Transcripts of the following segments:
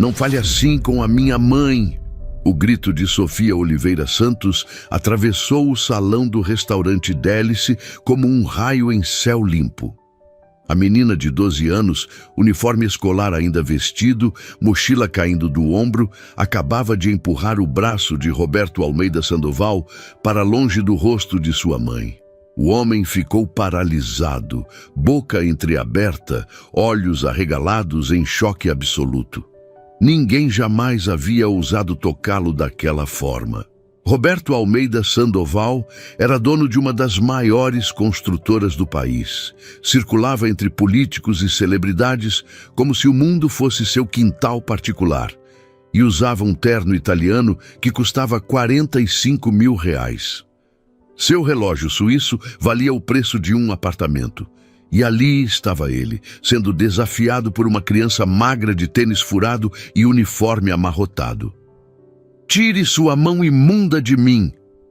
Não fale assim com a minha mãe! O grito de Sofia Oliveira Santos atravessou o salão do restaurante Délice como um raio em céu limpo. A menina de 12 anos, uniforme escolar ainda vestido, mochila caindo do ombro, acabava de empurrar o braço de Roberto Almeida Sandoval para longe do rosto de sua mãe. O homem ficou paralisado, boca entreaberta, olhos arregalados em choque absoluto. Ninguém jamais havia ousado tocá-lo daquela forma. Roberto Almeida Sandoval era dono de uma das maiores construtoras do país. Circulava entre políticos e celebridades como se o mundo fosse seu quintal particular. E usava um terno italiano que custava R$45 mil. Seu relógio suíço valia o preço de um apartamento. E ali estava ele, sendo desafiado por uma criança magra de tênis furado e uniforme amarrotado. "Tire sua mão imunda de mim!"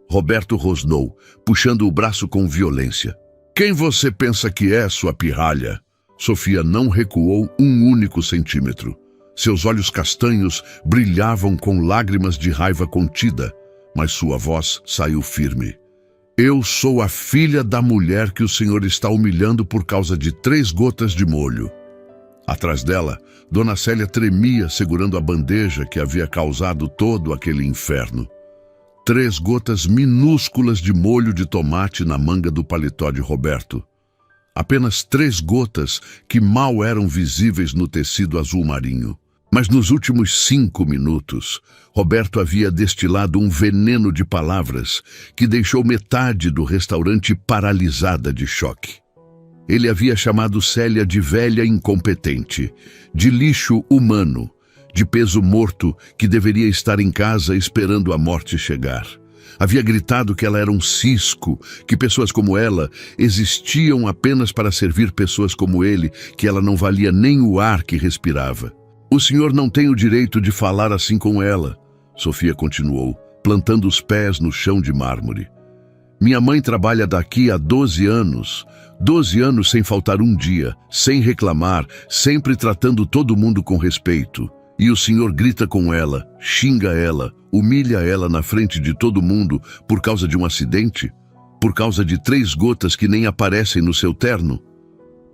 Roberto rosnou, puxando o braço com violência. "Quem você pensa que é, sua pirralha?" Sofia não recuou um único centímetro. Seus olhos castanhos brilhavam com lágrimas de raiva contida, mas sua voz saiu firme. "Eu sou a filha da mulher que o senhor está humilhando por causa de 3 gotas de molho." Atrás dela, Dona Célia tremia segurando a bandeja que havia causado todo aquele inferno. 3 gotas minúsculas de molho de tomate na manga do paletó de Roberto. Apenas 3 gotas que mal eram visíveis no tecido azul marinho. Mas nos últimos 5 minutos, Roberto havia destilado um veneno de palavras que deixou metade do restaurante paralisada de choque. Ele havia chamado Célia de velha incompetente, de lixo humano, de peso morto que deveria estar em casa esperando a morte chegar. Havia gritado que ela era um cisco, que pessoas como ela existiam apenas para servir pessoas como ele, que ela não valia nem o ar que respirava. "O senhor não tem o direito de falar assim com ela", Sofia continuou, plantando os pés no chão de mármore. "Minha mãe trabalha daqui há 12 anos. 12 anos sem faltar um dia, sem reclamar, sempre tratando todo mundo com respeito. E o senhor grita com ela, xinga ela, humilha ela na frente de todo mundo por causa de um acidente? Por causa de 3 gotas que nem aparecem no seu terno?"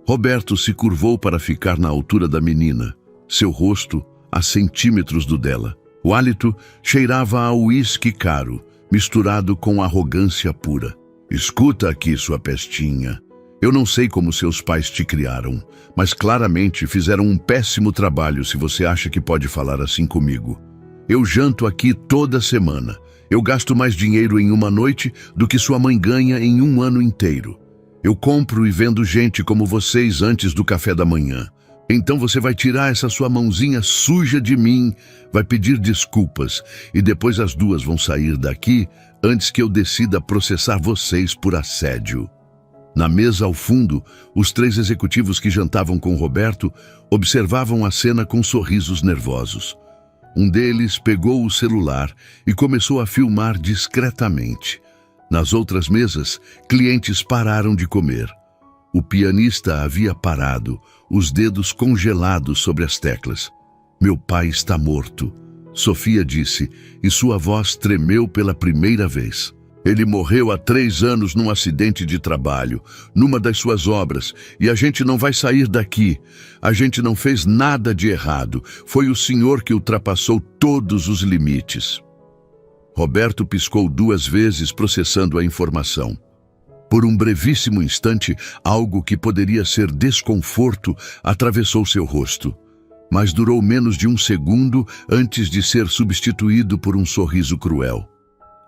Roberto se curvou para ficar na altura da menina, seu rosto a centímetros do dela. O hálito cheirava a uísque caro, misturado com arrogância pura. "Escuta aqui, sua pestinha. Eu não sei como seus pais te criaram, mas claramente fizeram um péssimo trabalho se você acha que pode falar assim comigo. Eu janto aqui toda semana. Eu gasto mais dinheiro em uma noite do que sua mãe ganha em um ano inteiro. Eu compro e vendo gente como vocês antes do café da manhã. Então você vai tirar essa sua mãozinha suja de mim, vai pedir desculpas, e depois as duas vão sair daqui antes que eu decida processar vocês por assédio." Na mesa ao fundo, os 3 executivos que jantavam com Roberto observavam a cena com sorrisos nervosos. Um deles pegou o celular e começou a filmar discretamente. Nas outras mesas, clientes pararam de comer. O pianista havia parado, os dedos congelados sobre as teclas. "Meu pai está morto", Sofia disse, e sua voz tremeu pela primeira vez. "Ele morreu há 3 anos num acidente de trabalho, numa das suas obras, e a gente não vai sair daqui. A gente não fez nada de errado. Foi o senhor que ultrapassou todos os limites." Roberto piscou 2 vezes, processando a informação. Por um brevíssimo instante, algo que poderia ser desconforto atravessou seu rosto, mas durou menos de 1 segundo antes de ser substituído por um sorriso cruel.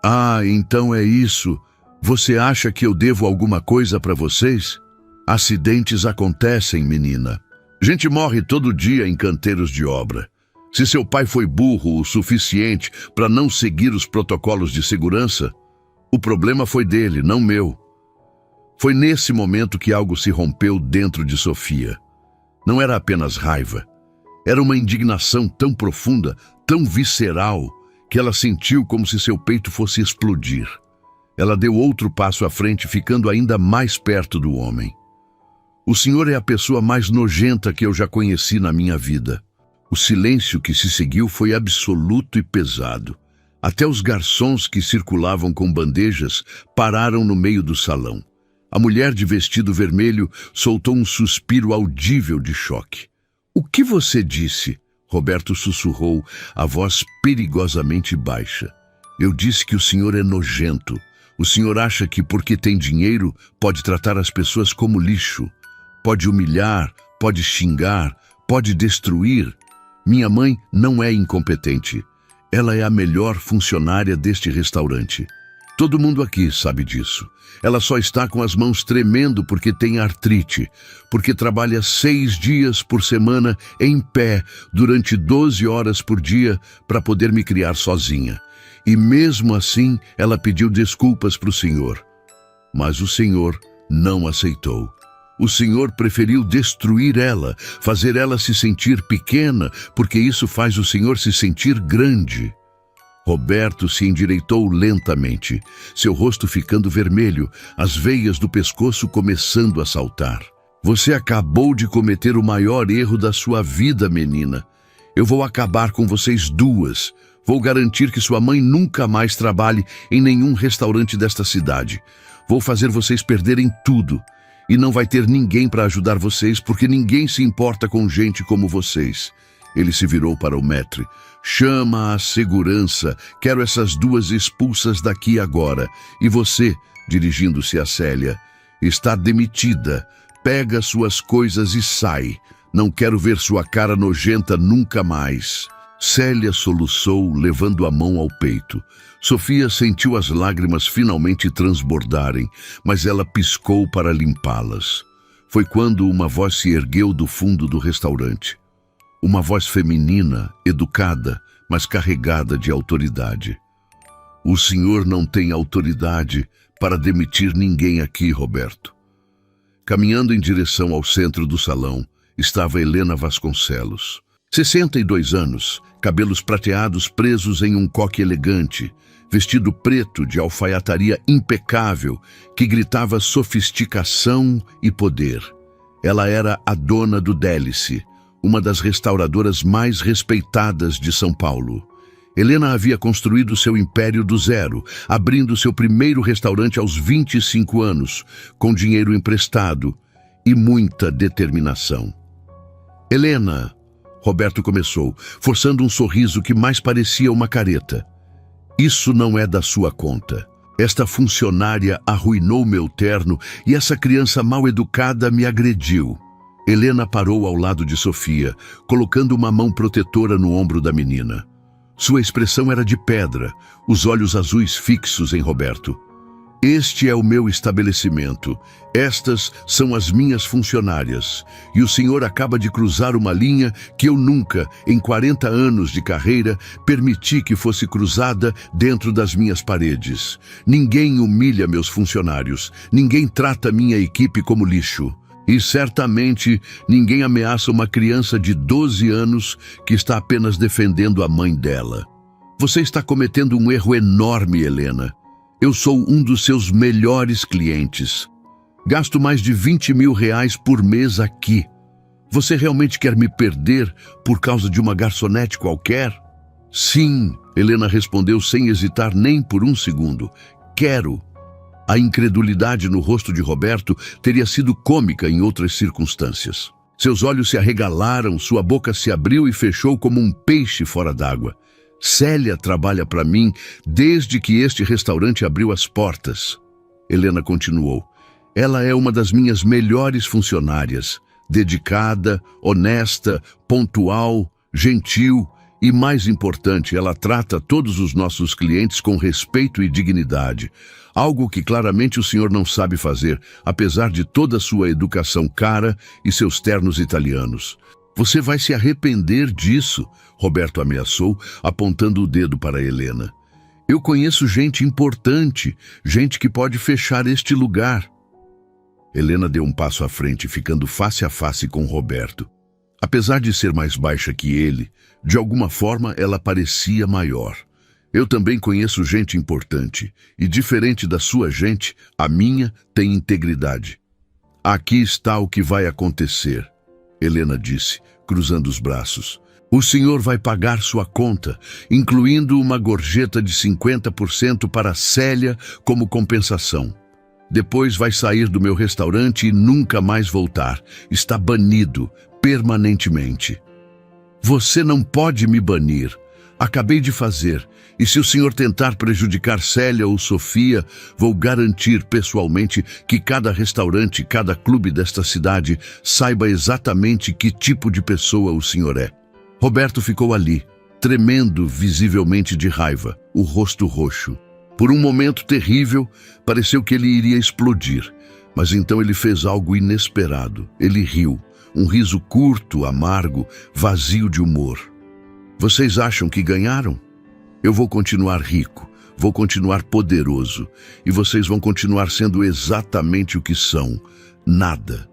"Ah, então é isso. Você acha que eu devo alguma coisa para vocês? Acidentes acontecem, menina. Gente morre todo dia em canteiros de obra. Se seu pai foi burro o suficiente para não seguir os protocolos de segurança, o problema foi dele, não meu." Foi nesse momento que algo se rompeu dentro de Sofia. Não era apenas raiva. Era uma indignação tão profunda, tão visceral, que ela sentiu como se seu peito fosse explodir. Ela deu outro passo à frente, ficando ainda mais perto do homem. "O senhor é a pessoa mais nojenta que eu já conheci na minha vida." O silêncio que se seguiu foi absoluto e pesado. Até os garçons que circulavam com bandejas pararam no meio do salão. A mulher de vestido vermelho soltou um suspiro audível de choque. "O que você disse?" Roberto sussurrou, a voz perigosamente baixa. "Eu disse que o senhor é nojento. O senhor acha que porque tem dinheiro pode tratar as pessoas como lixo. Pode humilhar, pode xingar, pode destruir. Minha mãe não é incompetente. Ela é a melhor funcionária deste restaurante. Todo mundo aqui sabe disso. Ela só está com as mãos tremendo porque tem artrite, porque trabalha 6 dias por semana em pé durante 12 horas por dia para poder me criar sozinha. E mesmo assim, ela pediu desculpas para o senhor. Mas o senhor não aceitou. O senhor preferiu destruir ela, fazer ela se sentir pequena, porque isso faz o senhor se sentir grande." Roberto se endireitou lentamente, seu rosto ficando vermelho, as veias do pescoço começando a saltar. "Você acabou de cometer o maior erro da sua vida, menina. Eu vou acabar com vocês duas. Vou garantir que sua mãe nunca mais trabalhe em nenhum restaurante desta cidade. Vou fazer vocês perderem tudo. E não vai ter ninguém para ajudar vocês, porque ninguém se importa com gente como vocês." Ele se virou para o maître. "Chama a segurança. Quero essas duas expulsas daqui agora. E você," dirigindo-se a Célia, "está demitida. Pega suas coisas e sai. Não quero ver sua cara nojenta nunca mais." Célia soluçou, levando a mão ao peito. Sofia sentiu as lágrimas finalmente transbordarem, mas ela piscou para limpá-las. Foi quando uma voz se ergueu do fundo do restaurante. Uma voz feminina, educada, mas carregada de autoridade. "O senhor não tem autoridade para demitir ninguém aqui, Roberto." Caminhando em direção ao centro do salão, estava Helena Vasconcelos. 62 anos, cabelos prateados presos em um coque elegante, vestido preto de alfaiataria impecável que gritava sofisticação e poder. Ela era a dona do Délice, uma das restauradoras mais respeitadas de São Paulo. Helena havia construído seu império do zero, abrindo seu primeiro restaurante aos 25 anos, com dinheiro emprestado e muita determinação. "Helena", Roberto começou, forçando um sorriso que mais parecia uma careta. "Isso não é da sua conta. Esta funcionária arruinou meu terno e essa criança mal educada me agrediu." Helena parou ao lado de Sofia, colocando uma mão protetora no ombro da menina. Sua expressão era de pedra, os olhos azuis fixos em Roberto. "Este é o meu estabelecimento. Estas são as minhas funcionárias. E o senhor acaba de cruzar uma linha que eu nunca, em 40 anos de carreira, permiti que fosse cruzada dentro das minhas paredes. Ninguém humilha meus funcionários. Ninguém trata minha equipe como lixo. E certamente ninguém ameaça uma criança de 12 anos que está apenas defendendo a mãe dela. Você está cometendo um erro enorme, Helena. Eu sou um dos seus melhores clientes. Gasto mais de 20 mil reais por mês aqui. Você realmente quer me perder por causa de uma garçonete qualquer?" "Sim", Helena respondeu sem hesitar nem por um segundo. "Quero." A incredulidade no rosto de Roberto teria sido cômica em outras circunstâncias. Seus olhos se arregalaram, sua boca se abriu e fechou como um peixe fora d'água. "Célia trabalha para mim desde que este restaurante abriu as portas." Helena continuou. "Ela é uma das minhas melhores funcionárias. Dedicada, honesta, pontual, gentil e, mais importante, ela trata todos os nossos clientes com respeito e dignidade. Algo que claramente o senhor não sabe fazer, apesar de toda a sua educação cara e seus ternos italianos. Você vai se arrepender disso", Roberto ameaçou, apontando o dedo para Helena. "Eu conheço gente importante, gente que pode fechar este lugar." Helena deu um passo à frente, ficando face a face com Roberto. Apesar de ser mais baixa que ele, de alguma forma ela parecia maior. "Eu também conheço gente importante, e diferente da sua gente, a minha tem integridade." "Aqui está o que vai acontecer", Helena disse, cruzando os braços. O senhor vai pagar sua conta, incluindo uma gorjeta de 50% para Célia como compensação. Depois vai sair do meu restaurante e nunca mais voltar. Está banido, permanentemente. Você não pode me banir. Acabei de fazer. E se o senhor tentar prejudicar Célia ou Sofia, vou garantir pessoalmente que cada restaurante, cada clube desta cidade saiba exatamente que tipo de pessoa o senhor é. Roberto ficou ali, tremendo visivelmente de raiva, o rosto roxo. Por um momento terrível, pareceu que ele iria explodir, mas então ele fez algo inesperado. Ele riu, um riso curto, amargo, vazio de humor. Vocês acham que ganharam? Eu vou continuar rico, vou continuar poderoso, e vocês vão continuar sendo exatamente o que são, nada.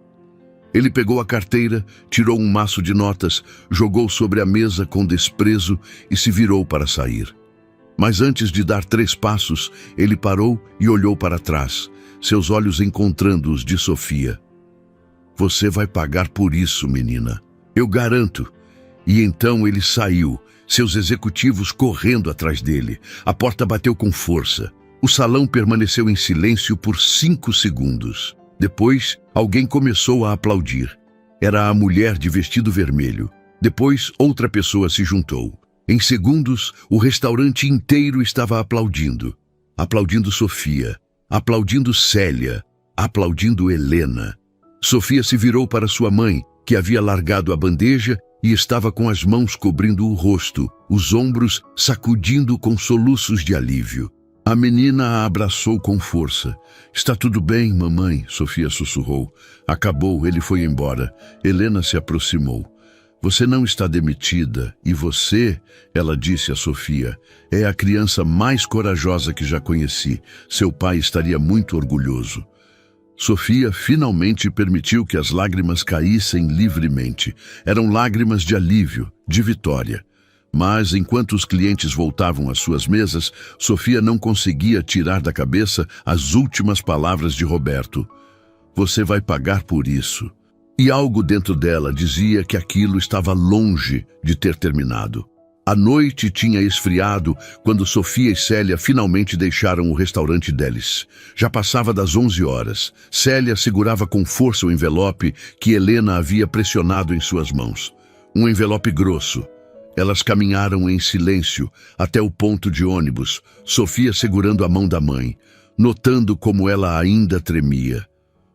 Ele pegou a carteira, tirou um maço de notas, jogou sobre a mesa com desprezo e se virou para sair. Mas antes de dar 3 passos, ele parou e olhou para trás, seus olhos encontrando os de Sofia. Você vai pagar por isso, menina. Eu garanto. E então ele saiu, seus executivos correndo atrás dele. A porta bateu com força. O salão permaneceu em silêncio por 5 segundos. Depois, alguém começou a aplaudir. Era a mulher de vestido vermelho. Depois, outra pessoa se juntou. Em segundos, o restaurante inteiro estava aplaudindo. Aplaudindo Sofia, aplaudindo Célia, aplaudindo Helena. Sofia se virou para sua mãe, que havia largado a bandeja e estava com as mãos cobrindo o rosto, os ombros sacudindo com soluços de alívio. A menina a abraçou com força. Está tudo bem, mamãe, Sofia sussurrou. Acabou, ele foi embora. Helena se aproximou. Você não está demitida, e você, ela disse a Sofia, é a criança mais corajosa que já conheci. Seu pai estaria muito orgulhoso. Sofia finalmente permitiu que as lágrimas caíssem livremente. Eram lágrimas de alívio, de vitória. Mas, enquanto os clientes voltavam às suas mesas, Sofia não conseguia tirar da cabeça as últimas palavras de Roberto. Você vai pagar por isso. E algo dentro dela dizia que aquilo estava longe de ter terminado. A noite tinha esfriado quando Sofia e Célia finalmente deixaram o restaurante deles. Já passava das 11 horas. Célia segurava com força o envelope que Helena havia pressionado em suas mãos. Um envelope grosso. Elas caminharam em silêncio até o ponto de ônibus, Sofia segurando a mão da mãe, notando como ela ainda tremia.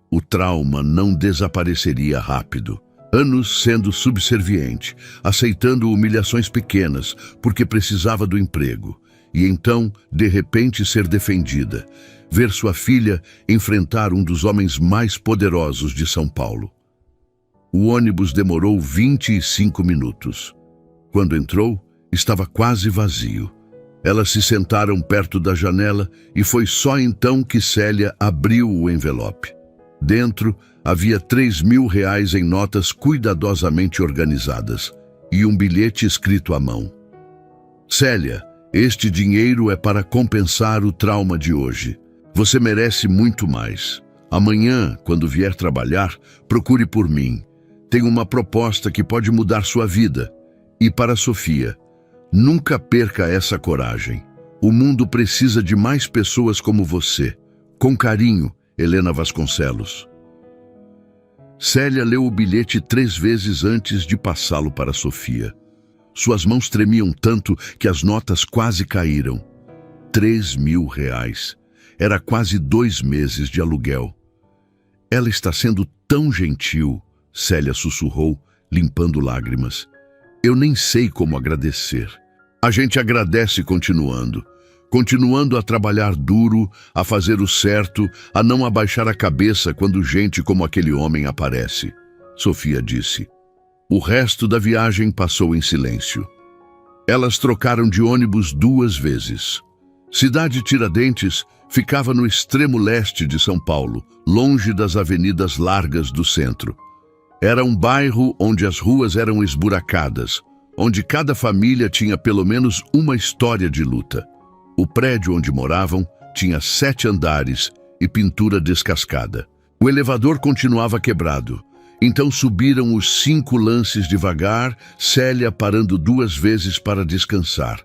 O trauma não desapareceria rápido. Anos sendo subserviente, aceitando humilhações pequenas porque precisava do emprego. E então, de repente, ser defendida. Ver sua filha enfrentar um dos homens mais poderosos de São Paulo. O ônibus demorou 25 minutos. Quando entrou, estava quase vazio. Elas se sentaram perto da janela e foi só então que Célia abriu o envelope. Dentro havia R$3.000 em notas cuidadosamente organizadas e um bilhete escrito à mão. Célia, este dinheiro é para compensar o trauma de hoje. Você merece muito mais. Amanhã, quando vier trabalhar, procure por mim. Tenho uma proposta que pode mudar sua vida. E para Sofia, nunca perca essa coragem. O mundo precisa de mais pessoas como você. Com carinho, Helena Vasconcelos. Célia leu o bilhete 3 vezes antes de passá-lo para Sofia. Suas mãos tremiam tanto que as notas quase caíram. R$3.000. Era quase 2 meses de aluguel. Ela está sendo tão gentil, Célia sussurrou, limpando lágrimas. Eu nem sei como agradecer. A gente agradece continuando a trabalhar duro, a fazer o certo, a não abaixar a cabeça quando gente como aquele homem aparece. Sofia disse. O resto da viagem passou em silêncio. Elas trocaram de ônibus 2 vezes. Cidade Tiradentes ficava no extremo leste de São Paulo, longe das avenidas largas do centro. Era um bairro onde as ruas eram esburacadas, onde cada família tinha pelo menos uma história de luta. O prédio onde moravam tinha 7 andares e pintura descascada. O elevador continuava quebrado, Então subiram os 5 lances devagar, Célia parando 2 vezes para descansar.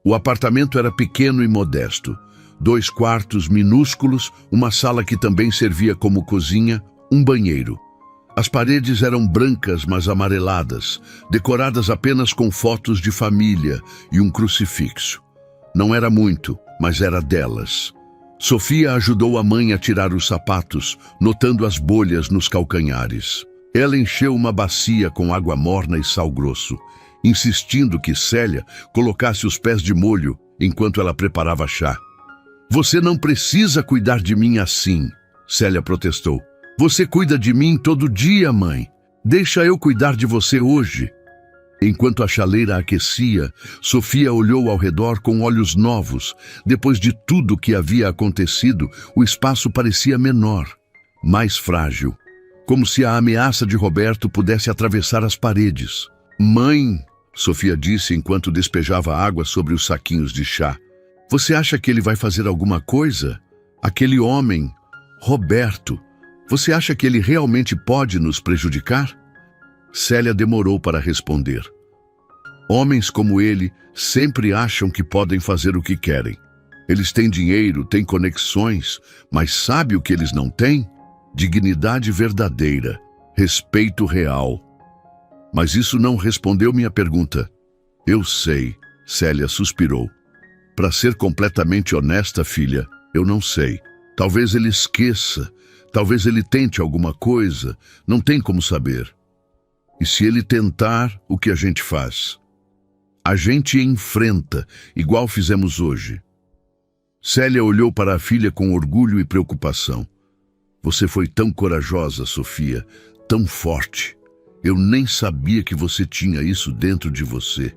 O apartamento era pequeno e modesto. 2 quartos minúsculos, uma sala que também servia como cozinha, um banheiro. As paredes eram brancas, mas amareladas, decoradas apenas com fotos de família e um crucifixo. Não era muito, mas era delas. Sofia ajudou a mãe a tirar os sapatos, notando as bolhas nos calcanhares. Ela encheu uma bacia com água morna e sal grosso, insistindo que Célia colocasse os pés de molho enquanto ela preparava chá. "Você não precisa cuidar de mim assim", Célia protestou. "Você cuida de mim todo dia, mãe. Deixa eu cuidar de você hoje." Enquanto a chaleira aquecia, Sofia olhou ao redor com olhos novos. Depois de tudo que havia acontecido, o espaço parecia menor, mais frágil, como se a ameaça de Roberto pudesse atravessar as paredes. "Mãe", Sofia disse enquanto despejava água sobre os saquinhos de chá, "você acha que ele vai fazer alguma coisa? Aquele homem, Roberto, você acha que ele realmente pode nos prejudicar?" Célia demorou para responder. "Homens como ele sempre acham que podem fazer o que querem. Eles têm dinheiro, têm conexões, mas sabe o que eles não têm? Dignidade verdadeira, respeito real." "Mas isso não respondeu minha pergunta." "Eu sei", Célia suspirou. "Para ser completamente honesta, filha, eu não sei. Talvez ele esqueça, talvez ele tente alguma coisa, não tem como saber. E se ele tentar, o que a gente faz? A gente enfrenta, igual fizemos hoje." Célia olhou para a filha com orgulho e preocupação. "Você foi tão corajosa, Sofia, tão forte. Eu nem sabia que você tinha isso dentro de você.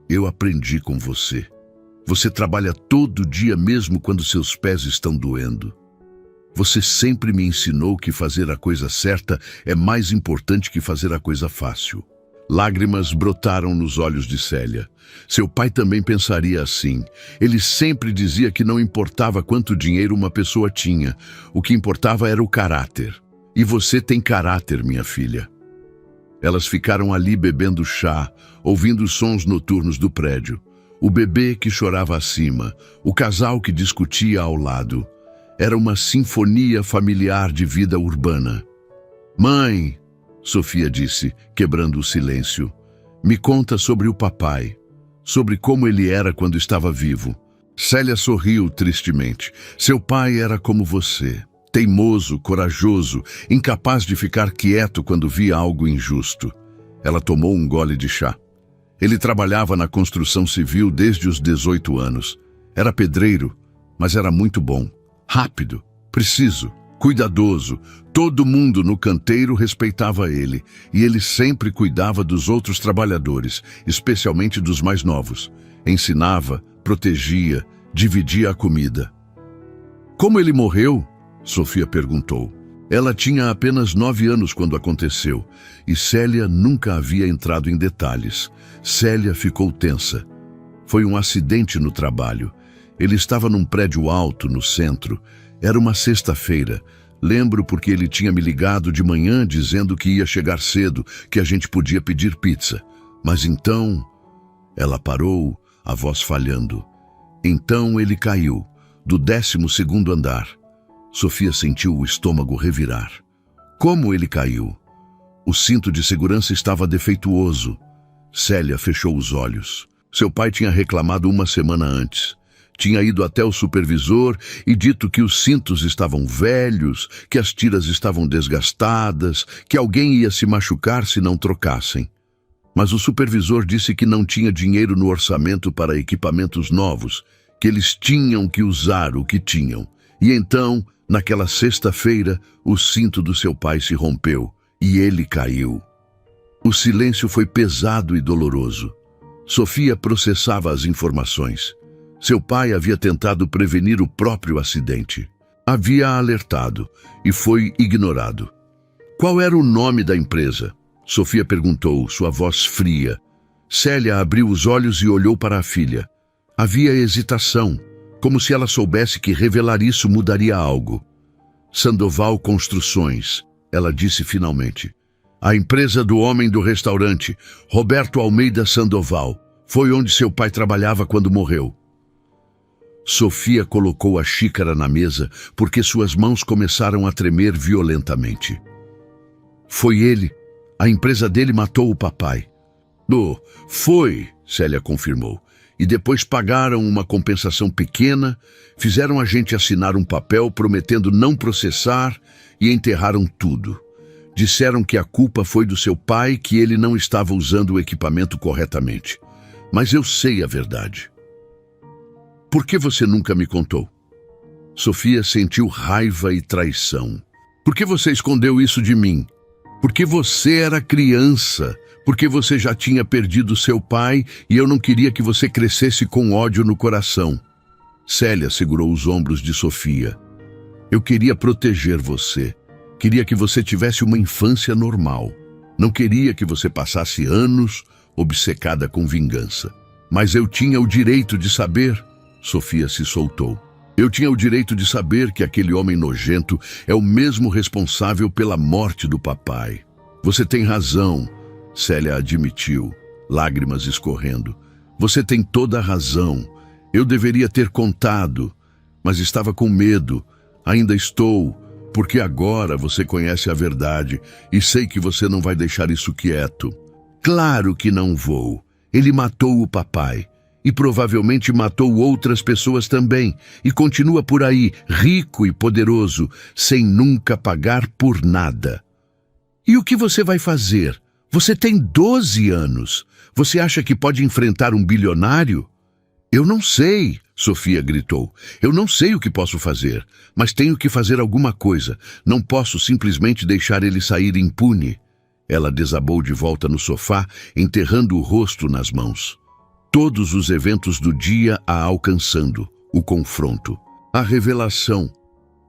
Eu aprendi com você. Você trabalha todo dia mesmo quando seus pés estão doendo. Você sempre me ensinou que fazer a coisa certa é mais importante que fazer a coisa fácil." Lágrimas brotaram nos olhos de Célia. Seu pai também pensaria assim. Ele sempre dizia que não importava quanto dinheiro uma pessoa tinha. O que importava era o caráter. E você tem caráter, minha filha. Elas ficaram ali bebendo chá, ouvindo os sons noturnos do prédio. O bebê que chorava acima, o casal que discutia ao lado. Era uma sinfonia familiar de vida urbana. "Mãe", Sofia disse, quebrando o silêncio, "me conta sobre o papai, sobre como ele era quando estava vivo." Célia sorriu tristemente. "Seu pai era como você, teimoso, corajoso, incapaz de ficar quieto quando via algo injusto." Ela tomou um gole de chá. "Ele trabalhava na construção civil desde os 18 anos. Era pedreiro, mas era muito bom. Rápido, preciso, cuidadoso. Todo mundo no canteiro respeitava ele, e ele sempre cuidava dos outros trabalhadores, especialmente dos mais novos. Ensinava, protegia, dividia a comida." "Como ele morreu?" Sofia perguntou. Ela tinha apenas 9 anos quando aconteceu, e Célia nunca havia entrado em detalhes. Célia ficou tensa. "Foi um acidente no trabalho. Ele estava num prédio alto no centro. Era uma sexta-feira. Lembro porque ele tinha me ligado de manhã dizendo que ia chegar cedo, que a gente podia pedir pizza. Mas então..." Ela parou, a voz falhando. "Então ele caiu, do 12º andar." Sofia sentiu o estômago revirar. "Como ele caiu?" "O cinto de segurança estava defeituoso." Célia fechou os olhos. Seu pai tinha reclamado uma semana antes. Tinha ido até o supervisor e dito que os cintos estavam velhos, que as tiras estavam desgastadas, que alguém ia se machucar se não trocassem. Mas o supervisor disse que não tinha dinheiro no orçamento para equipamentos novos, que eles tinham que usar o que tinham. E então, naquela sexta-feira, o cinto do seu pai se rompeu e ele caiu. O silêncio foi pesado e doloroso. Sofia processava as informações. Seu pai havia tentado prevenir o próprio acidente. Havia alertado e foi ignorado. "Qual era o nome da empresa?" Sofia perguntou, sua voz fria. Célia abriu os olhos e olhou para a filha. Havia hesitação, como se ela soubesse que revelar isso mudaria algo. "Sandoval Construções", ela disse finalmente. A empresa do homem do restaurante, Roberto Almeida Sandoval, foi onde seu pai trabalhava quando morreu. Sofia colocou a xícara na mesa porque suas mãos começaram a tremer violentamente. Foi ele. A empresa dele matou o papai. Foi, Célia confirmou. E depois pagaram uma compensação pequena, fizeram a gente assinar um papel prometendo não processar e enterraram tudo. Disseram que a culpa foi do seu pai, que ele não estava usando o equipamento corretamente. Mas eu sei a verdade. Por que você nunca me contou? Sofia sentiu raiva e traição. Por que você escondeu isso de mim? Porque você era criança. Porque você já tinha perdido seu pai e eu não queria que você crescesse com ódio no coração. Célia segurou os ombros de Sofia. Eu queria proteger você. Queria que você tivesse uma infância normal. Não queria que você passasse anos obcecada com vingança. Mas eu tinha o direito de saber. Sofia se soltou. Eu tinha o direito de saber que aquele homem nojento é o mesmo responsável pela morte do papai. Você tem razão, Célia admitiu, lágrimas escorrendo. Você tem toda a razão. Eu deveria ter contado, mas estava com medo. Ainda estou, porque agora você conhece a verdade e sei que você não vai deixar isso quieto. Claro que não vou. Ele matou o papai. E provavelmente matou outras pessoas também, e continua por aí, rico e poderoso, sem nunca pagar por nada. E o que você vai fazer? Você tem 12 anos. Você acha que pode enfrentar um bilionário? Eu não sei, Sofia gritou. Eu não sei o que posso fazer, mas tenho que fazer alguma coisa. Não posso simplesmente deixar ele sair impune. Ela desabou de volta no sofá, enterrando o rosto nas mãos. Todos os eventos do dia a alcançando, o confronto, a revelação.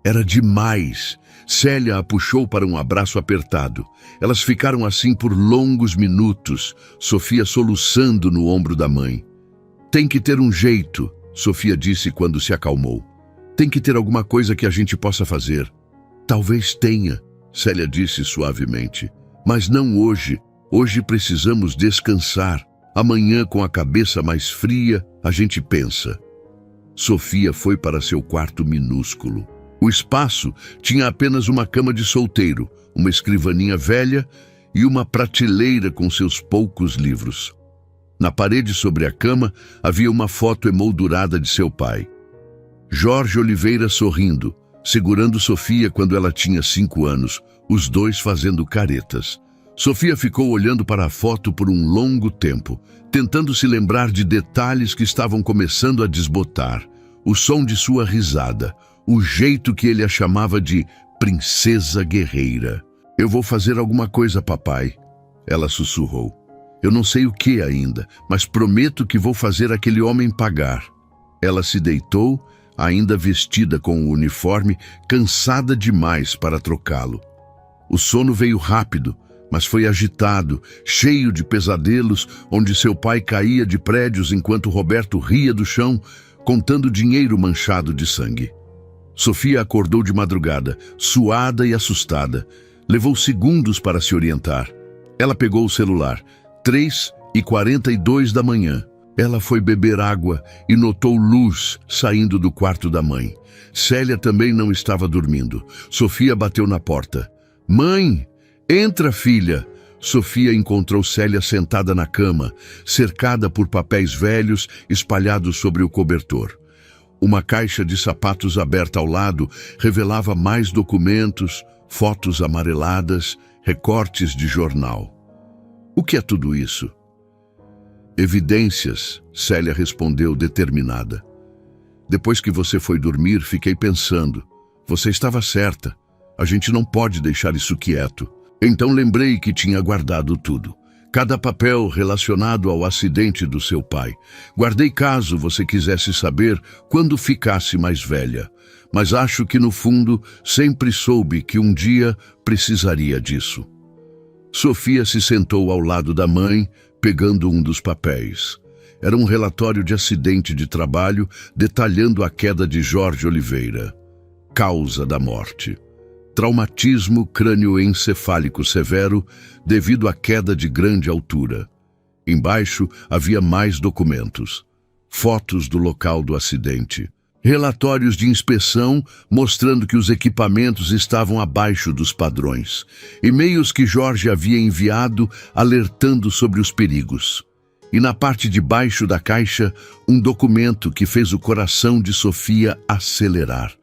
Era demais. Célia a puxou para um abraço apertado. Elas ficaram assim por longos minutos, Sofia soluçando no ombro da mãe. Tem que ter um jeito, Sofia disse quando se acalmou. Tem que ter alguma coisa que a gente possa fazer. Talvez tenha, Célia disse suavemente. Mas não hoje. Hoje precisamos descansar. Amanhã, com a cabeça mais fria, a gente pensa. Sofia foi para seu quarto minúsculo. O espaço tinha apenas uma cama de solteiro, uma escrivaninha velha e uma prateleira com seus poucos livros. Na parede sobre a cama havia uma foto emoldurada de seu pai. Jorge Oliveira sorrindo, segurando Sofia quando ela tinha 5 anos, os dois fazendo caretas. Sofia ficou olhando para a foto por um longo tempo, tentando se lembrar de detalhes que estavam começando a desbotar. O som de sua risada, o jeito que ele a chamava de princesa guerreira. Eu vou fazer alguma coisa, papai, ela sussurrou. Eu não sei o que ainda, mas prometo que vou fazer aquele homem pagar. Ela se deitou, ainda vestida com o uniforme, cansada demais para trocá-lo. O sono veio rápido, mas foi agitado, cheio de pesadelos, onde seu pai caía de prédios enquanto Roberto ria do chão, contando dinheiro manchado de sangue. Sofia acordou de madrugada, suada e assustada. Levou segundos para se orientar. Ela pegou o celular. 3h42 da manhã. Ela foi beber água e notou luz saindo do quarto da mãe. Célia também não estava dormindo. Sofia bateu na porta. Mãe! Entra, filha! Sofia encontrou Célia sentada na cama, cercada por papéis velhos espalhados sobre o cobertor. Uma caixa de sapatos aberta ao lado revelava mais documentos, fotos amareladas, recortes de jornal. O que é tudo isso? Evidências, Célia respondeu determinada. Depois que você foi dormir, fiquei pensando. Você estava certa. A gente não pode deixar isso quieto. Então lembrei que tinha guardado tudo. Cada papel relacionado ao acidente do seu pai. Guardei caso você quisesse saber quando ficasse mais velha. Mas acho que no fundo sempre soube que um dia precisaria disso. Sofia se sentou ao lado da mãe, pegando um dos papéis. Era um relatório de acidente de trabalho detalhando a queda de Jorge Oliveira. Causa da morte. traumatismo crânioencefálico severo devido à queda de grande altura. Embaixo havia mais documentos, fotos do local do acidente, relatórios de inspeção mostrando que os equipamentos estavam abaixo dos padrões, e-mails que Jorge havia enviado alertando sobre os perigos. E na parte de baixo da caixa, um documento que fez o coração de Sofia acelerar.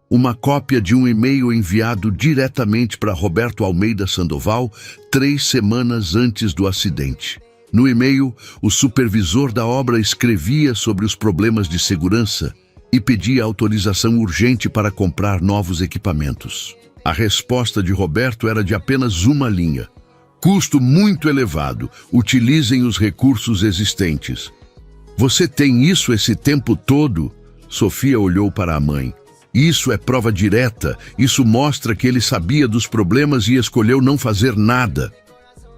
Uma cópia de um e-mail enviado diretamente para Roberto Almeida Sandoval 3 semanas antes do acidente. No e-mail, o supervisor da obra escrevia sobre os problemas de segurança e pedia autorização urgente para comprar novos equipamentos. A resposta de Roberto era de apenas uma linha. Custo muito elevado. Utilizem os recursos existentes. Você tem isso esse tempo todo? Sofia olhou para a mãe. Isso é prova direta. Isso mostra que ele sabia dos problemas e escolheu não fazer nada.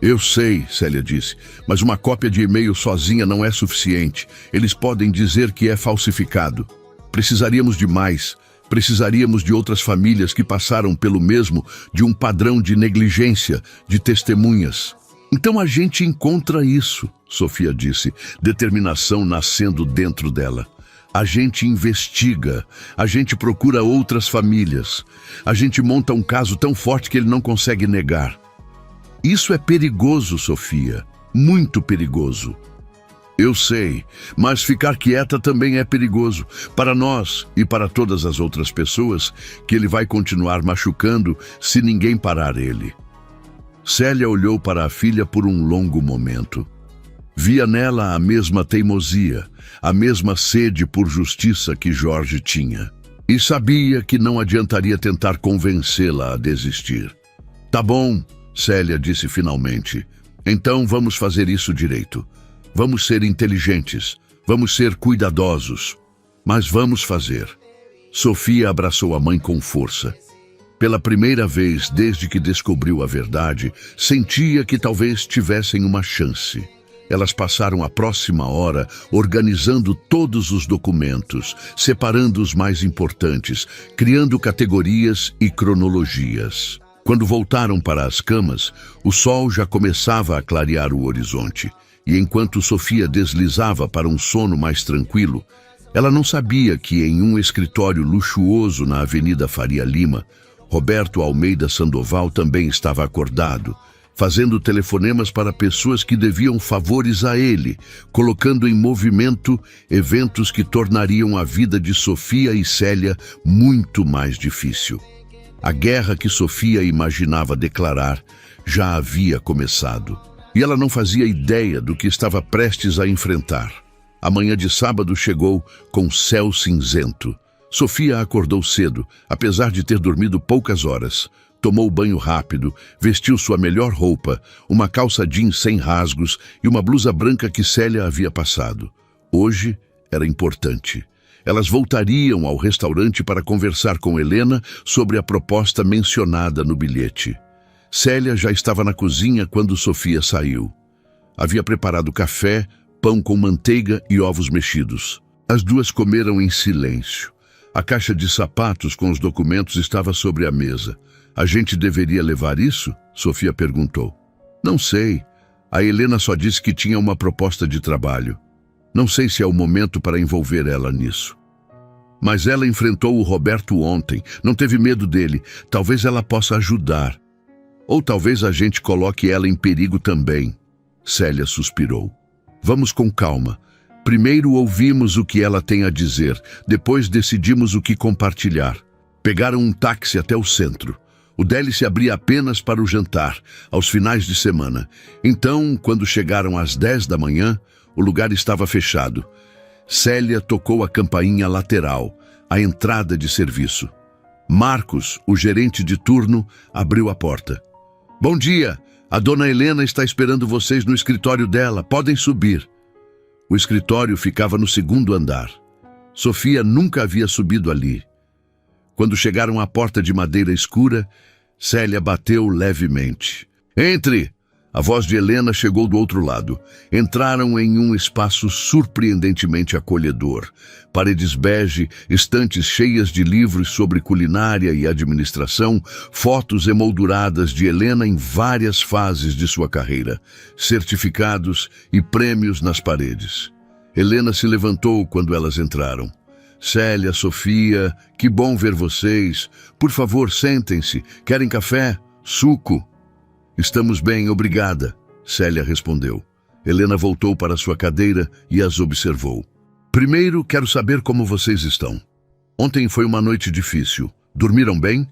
Eu sei, Célia disse, mas uma cópia de e-mail sozinha não é suficiente. Eles podem dizer que é falsificado. Precisaríamos de mais. Precisaríamos de outras famílias que passaram pelo mesmo, de um padrão de negligência, de testemunhas. Então a gente encontra isso, Sofia disse, determinação nascendo dentro dela. A gente investiga, a gente procura outras famílias. A gente monta um caso tão forte que ele não consegue negar. Isso é perigoso, Sofia, muito perigoso. Eu sei, mas ficar quieta também é perigoso, para nós e para todas as outras pessoas que ele vai continuar machucando se ninguém parar ele. Célia olhou para a filha por um longo momento. Via nela a mesma teimosia, a mesma sede por justiça que Jorge tinha. E sabia que não adiantaria tentar convencê-la a desistir. Tá bom, Célia disse finalmente. Então vamos fazer isso direito. Vamos ser inteligentes, vamos ser cuidadosos, mas vamos fazer. Sofia abraçou a mãe com força. Pela primeira vez desde que descobriu a verdade, sentia que talvez tivessem uma chance. Elas passaram a próxima hora organizando todos os documentos, separando os mais importantes, criando categorias e cronologias. Quando voltaram para as camas, o sol já começava a clarear o horizonte. E enquanto Sofia deslizava para um sono mais tranquilo, ela não sabia que em um escritório luxuoso na Avenida Faria Lima, Roberto Almeida Sandoval também estava acordado, fazendo telefonemas para pessoas que deviam favores a ele, colocando em movimento eventos que tornariam a vida de Sofia e Célia muito mais difícil. A guerra que Sofia imaginava declarar já havia começado. E ela não fazia ideia do que estava prestes a enfrentar. A manhã de sábado chegou com céu cinzento. Sofia acordou cedo, apesar de ter dormido poucas horas. Tomou banho rápido, vestiu sua melhor roupa, uma calça jeans sem rasgos e uma blusa branca que Célia havia passado. Hoje era importante. Elas voltariam ao restaurante para conversar com Helena sobre a proposta mencionada no bilhete. Célia já estava na cozinha quando Sofia saiu. Havia preparado café, pão com manteiga e ovos mexidos. As duas comeram em silêncio. A caixa de sapatos com os documentos estava sobre a mesa. A gente deveria levar isso? Sofia perguntou. Não sei. A Helena só disse que tinha uma proposta de trabalho. Não sei se é o momento para envolver ela nisso. Mas ela enfrentou o Roberto ontem. Não teve medo dele. Talvez ela possa ajudar. Ou talvez a gente coloque ela em perigo também. Célia suspirou. Vamos com calma. Primeiro ouvimos o que ela tem a dizer, depois decidimos o que compartilhar. Pegaram um táxi até o centro. O délice abria apenas para o jantar, aos finais de semana. Então, quando chegaram às 10 da manhã, o lugar estava fechado. Célia tocou a campainha lateral, a entrada de serviço. Marcos, o gerente de turno, abriu a porta. Bom dia, a dona Helena está esperando vocês no escritório dela, podem subir. O escritório ficava no 2º andar. Sofia nunca havia subido ali. Quando chegaram à porta de madeira escura, Célia bateu levemente. Entre! A voz de Helena chegou do outro lado. Entraram em um espaço surpreendentemente acolhedor. Paredes bege, estantes cheias de livros sobre culinária e administração, fotos emolduradas de Helena em várias fases de sua carreira, certificados e prêmios nas paredes. Helena se levantou quando elas entraram. Célia, Sofia, que bom ver vocês. Por favor, sentem-se. Querem café? Suco? Estamos bem, obrigada, Célia respondeu. Helena voltou para sua cadeira e as observou. Primeiro, quero saber como vocês estão. Ontem foi uma noite difícil. Dormiram bem?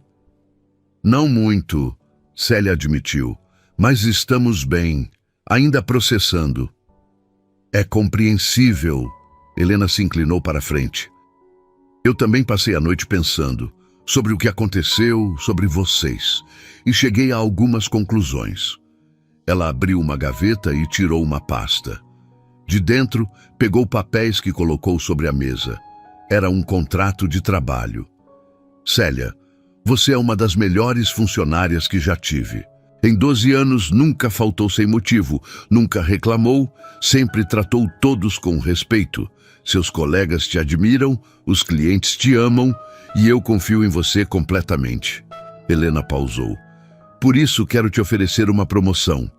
Não muito, Célia admitiu, mas estamos bem, ainda processando. É compreensível. Helena se inclinou para a frente. Eu também passei a noite pensando sobre o que aconteceu, sobre vocês, e cheguei a algumas conclusões. Ela abriu uma gaveta e tirou uma pasta. De dentro, pegou papéis que colocou sobre a mesa. Era um contrato de trabalho. Célia, você é uma das melhores funcionárias que já tive. Em 12 anos nunca faltou sem motivo, nunca reclamou, sempre tratou todos com respeito. Seus colegas te admiram, os clientes te amam e eu confio em você completamente. Helena pausou. Por isso quero te oferecer uma promoção.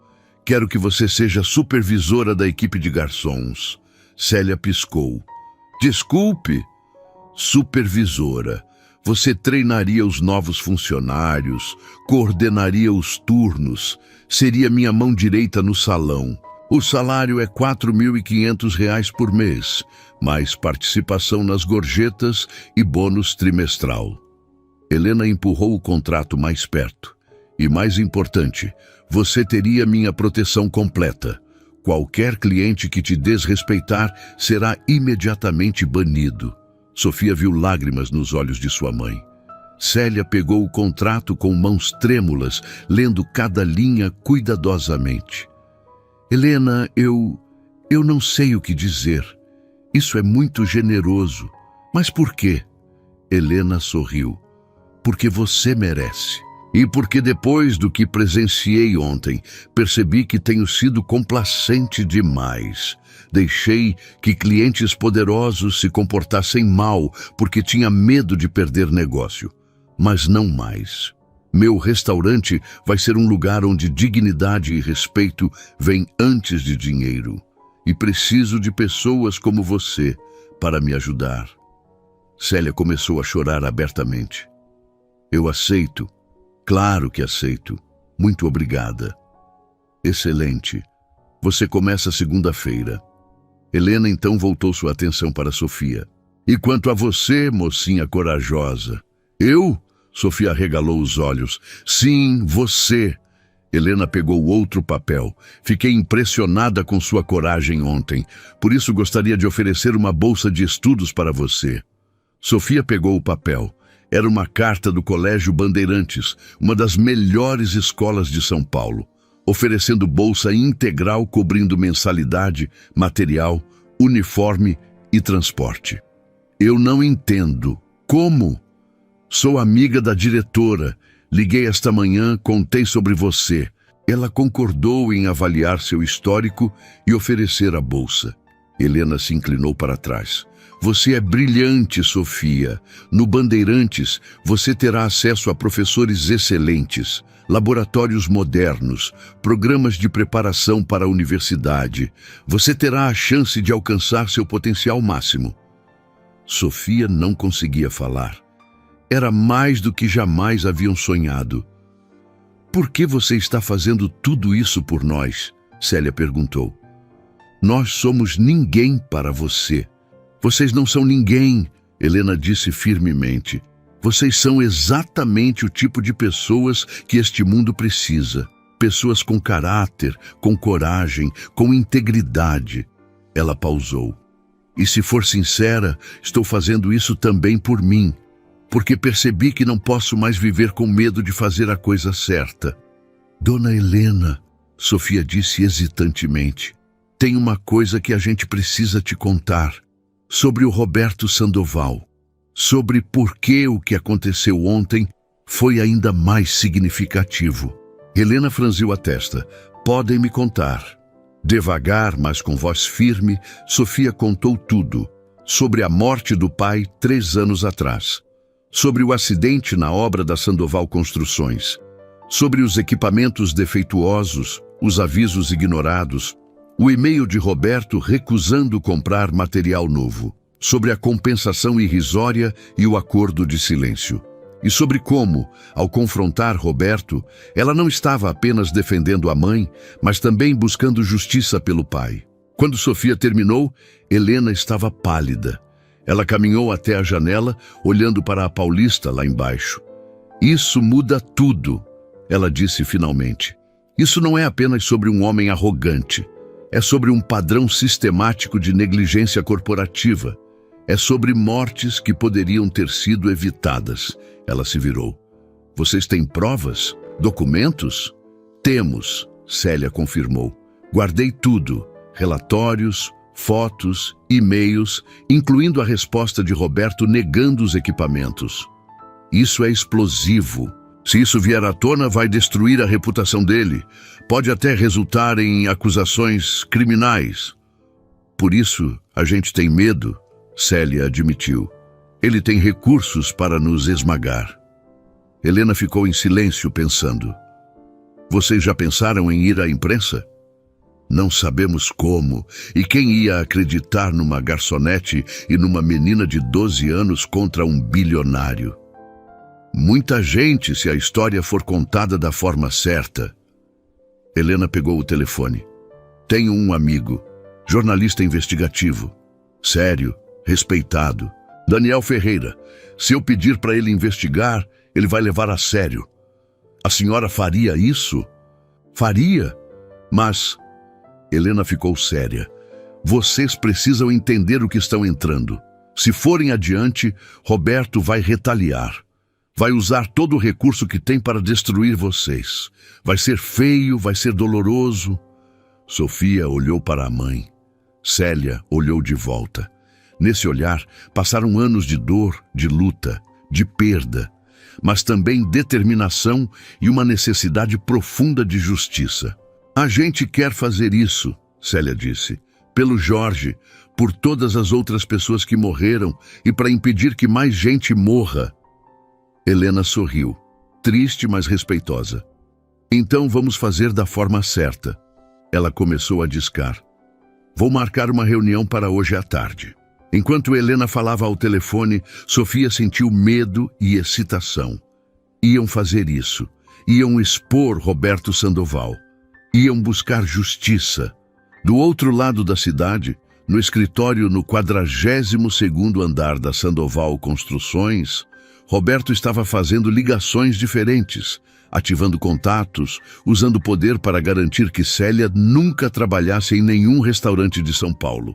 Quero que você seja supervisora da equipe de garçons. Célia piscou. Desculpe. Supervisora. Você treinaria os novos funcionários, coordenaria os turnos, seria minha mão direita no salão. O salário é R$ 4.500 por mês, mais participação nas gorjetas e bônus trimestral. Helena empurrou o contrato mais perto. E mais importante, você teria minha proteção completa. Qualquer cliente que te desrespeitar será imediatamente banido. Sofia viu lágrimas nos olhos de sua mãe. Célia pegou o contrato com mãos trêmulas, lendo cada linha cuidadosamente. Helena, eu não sei o que dizer. Isso é muito generoso. Mas por quê? Helena sorriu. Porque você merece. E porque depois do que presenciei ontem, percebi que tenho sido complacente demais. Deixei que clientes poderosos se comportassem mal porque tinha medo de perder negócio. Mas não mais. Meu restaurante vai ser um lugar onde dignidade e respeito vêm antes de dinheiro. E preciso de pessoas como você para me ajudar. Célia começou a chorar abertamente. Eu aceito. Claro que aceito. Muito obrigada. Excelente. Você começa segunda-feira. Helena então voltou sua atenção para Sofia. E quanto a você, mocinha corajosa? Eu? Sofia arregalou os olhos. Sim, você. Helena pegou outro papel. Fiquei impressionada com sua coragem ontem. Por isso gostaria de oferecer uma bolsa de estudos para você. Sofia pegou o papel. Era uma carta do Colégio Bandeirantes, uma das melhores escolas de São Paulo, oferecendo bolsa integral cobrindo mensalidade, material, uniforme e transporte. Eu não entendo. Como? Sou amiga da diretora. Liguei esta manhã, contei sobre você. Ela concordou em avaliar seu histórico e oferecer a bolsa. Helena se inclinou para trás. Você é brilhante, Sofia. No Bandeirantes, você terá acesso a professores excelentes, laboratórios modernos, programas de preparação para a universidade. Você terá a chance de alcançar seu potencial máximo. Sofia não conseguia falar. Era mais do que jamais haviam sonhado. Por que você está fazendo tudo isso por nós? Célia perguntou. Nós somos ninguém para você. Vocês não são ninguém, Helena disse firmemente. Vocês são exatamente o tipo de pessoas que este mundo precisa. Pessoas com caráter, com coragem, com integridade. Ela pausou. E se for sincera, estou fazendo isso também por mim. Porque percebi que não posso mais viver com medo de fazer a coisa certa. Dona Helena, Sofia disse hesitantemente, tem uma coisa que a gente precisa te contar. Sobre o Roberto Sandoval. Sobre por que o que aconteceu ontem foi ainda mais significativo. Helena franziu a testa. Podem me contar. Devagar, mas com voz firme, Sofia contou tudo. Sobre a morte do pai 3 anos atrás. Sobre o acidente na obra da Sandoval Construções. Sobre os equipamentos defeituosos, os avisos ignorados, o e-mail de Roberto recusando comprar material novo. Sobre a compensação irrisória e o acordo de silêncio. E sobre como, ao confrontar Roberto, ela não estava apenas defendendo a mãe, mas também buscando justiça pelo pai. Quando Sofia terminou, Helena estava pálida. Ela caminhou até a janela, olhando para a Paulista lá embaixo. Isso muda tudo, ela disse finalmente. Isso não é apenas sobre um homem arrogante. É sobre um padrão sistemático de negligência corporativa. É sobre mortes que poderiam ter sido evitadas. Ela se virou. Vocês têm provas? Documentos? Temos, Célia confirmou. Guardei tudo. Relatórios, fotos, e-mails, incluindo a resposta de Roberto negando os equipamentos. Isso é explosivo. Se isso vier à tona, vai destruir a reputação dele. Pode até resultar em acusações criminais. Por isso, a gente tem medo, Célia admitiu. Ele tem recursos para nos esmagar. Helena ficou em silêncio pensando. Vocês já pensaram em ir à imprensa? Não sabemos como, e quem ia acreditar numa garçonete e numa menina de 12 anos contra um bilionário? Muita gente, se a história for contada da forma certa. Helena pegou o telefone. Tenho um amigo, jornalista investigativo, sério, respeitado. Daniel Ferreira. Se eu pedir para ele investigar, ele vai levar a sério. A senhora faria isso? Faria, mas... Helena ficou séria. Vocês precisam entender o que estão entrando. Se forem adiante, Roberto vai retaliar. Vai usar todo o recurso que tem para destruir vocês. Vai ser feio, vai ser doloroso. Sofia olhou para a mãe. Célia olhou de volta. Nesse olhar, passaram anos de dor, de luta, de perda, mas também determinação e uma necessidade profunda de justiça. A gente quer fazer isso, Célia disse, pelo Jorge, por todas as outras pessoas que morreram e para impedir que mais gente morra. Helena sorriu, triste, mas respeitosa. Então vamos fazer da forma certa. Ela começou a discar. Vou marcar uma reunião para hoje à tarde. Enquanto Helena falava ao telefone, Sofia sentiu medo e excitação. Iam fazer isso. Iam expor Roberto Sandoval. Iam buscar justiça. Do outro lado da cidade, no escritório no 42º andar da Sandoval Construções, Roberto estava fazendo ligações diferentes, ativando contatos, usando poder para garantir que Célia nunca trabalhasse em nenhum restaurante de São Paulo.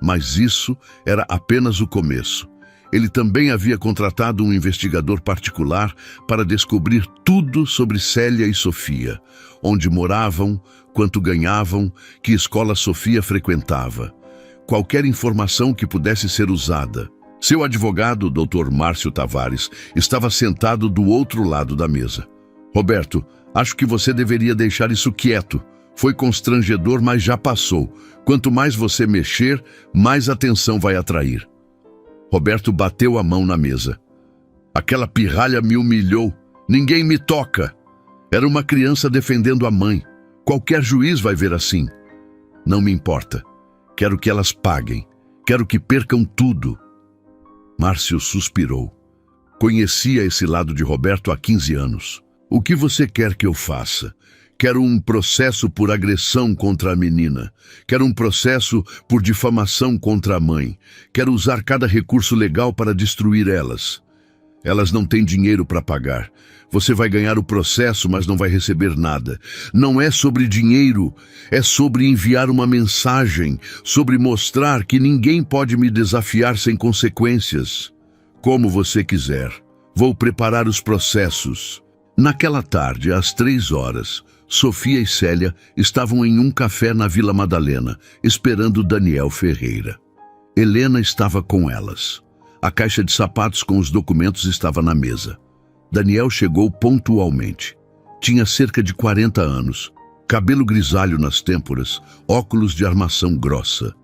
Mas isso era apenas o começo. Ele também havia contratado um investigador particular para descobrir tudo sobre Célia e Sofia, onde moravam, quanto ganhavam, que escola Sofia frequentava. Qualquer informação que pudesse ser usada. Seu advogado, Dr. Márcio Tavares, estava sentado do outro lado da mesa. Roberto, acho que você deveria deixar isso quieto. Foi constrangedor, mas já passou. Quanto mais você mexer, mais atenção vai atrair. Roberto bateu a mão na mesa. Aquela pirralha me humilhou. Ninguém me toca. Era uma criança defendendo a mãe. Qualquer juiz vai ver assim. Não me importa. Quero que elas paguem. Quero que percam tudo. Márcio suspirou. Conhecia esse lado de Roberto há 15 anos. O que você quer que eu faça? Quero um processo por agressão contra a menina. Quero um processo por difamação contra a mãe. Quero usar cada recurso legal para destruir elas. Elas não têm dinheiro para pagar. Você vai ganhar o processo, mas não vai receber nada. Não é sobre dinheiro, é sobre enviar uma mensagem, sobre mostrar que ninguém pode me desafiar sem consequências. Como você quiser. Vou preparar os processos. Naquela tarde, às 3 horas, Sofia e Célia estavam em um café na Vila Madalena, esperando Daniel Ferreira. Helena estava com elas. A caixa de sapatos com os documentos estava na mesa. Daniel chegou pontualmente. Tinha cerca de 40 anos. cabelo grisalho nas têmporas, óculos de armação grossa.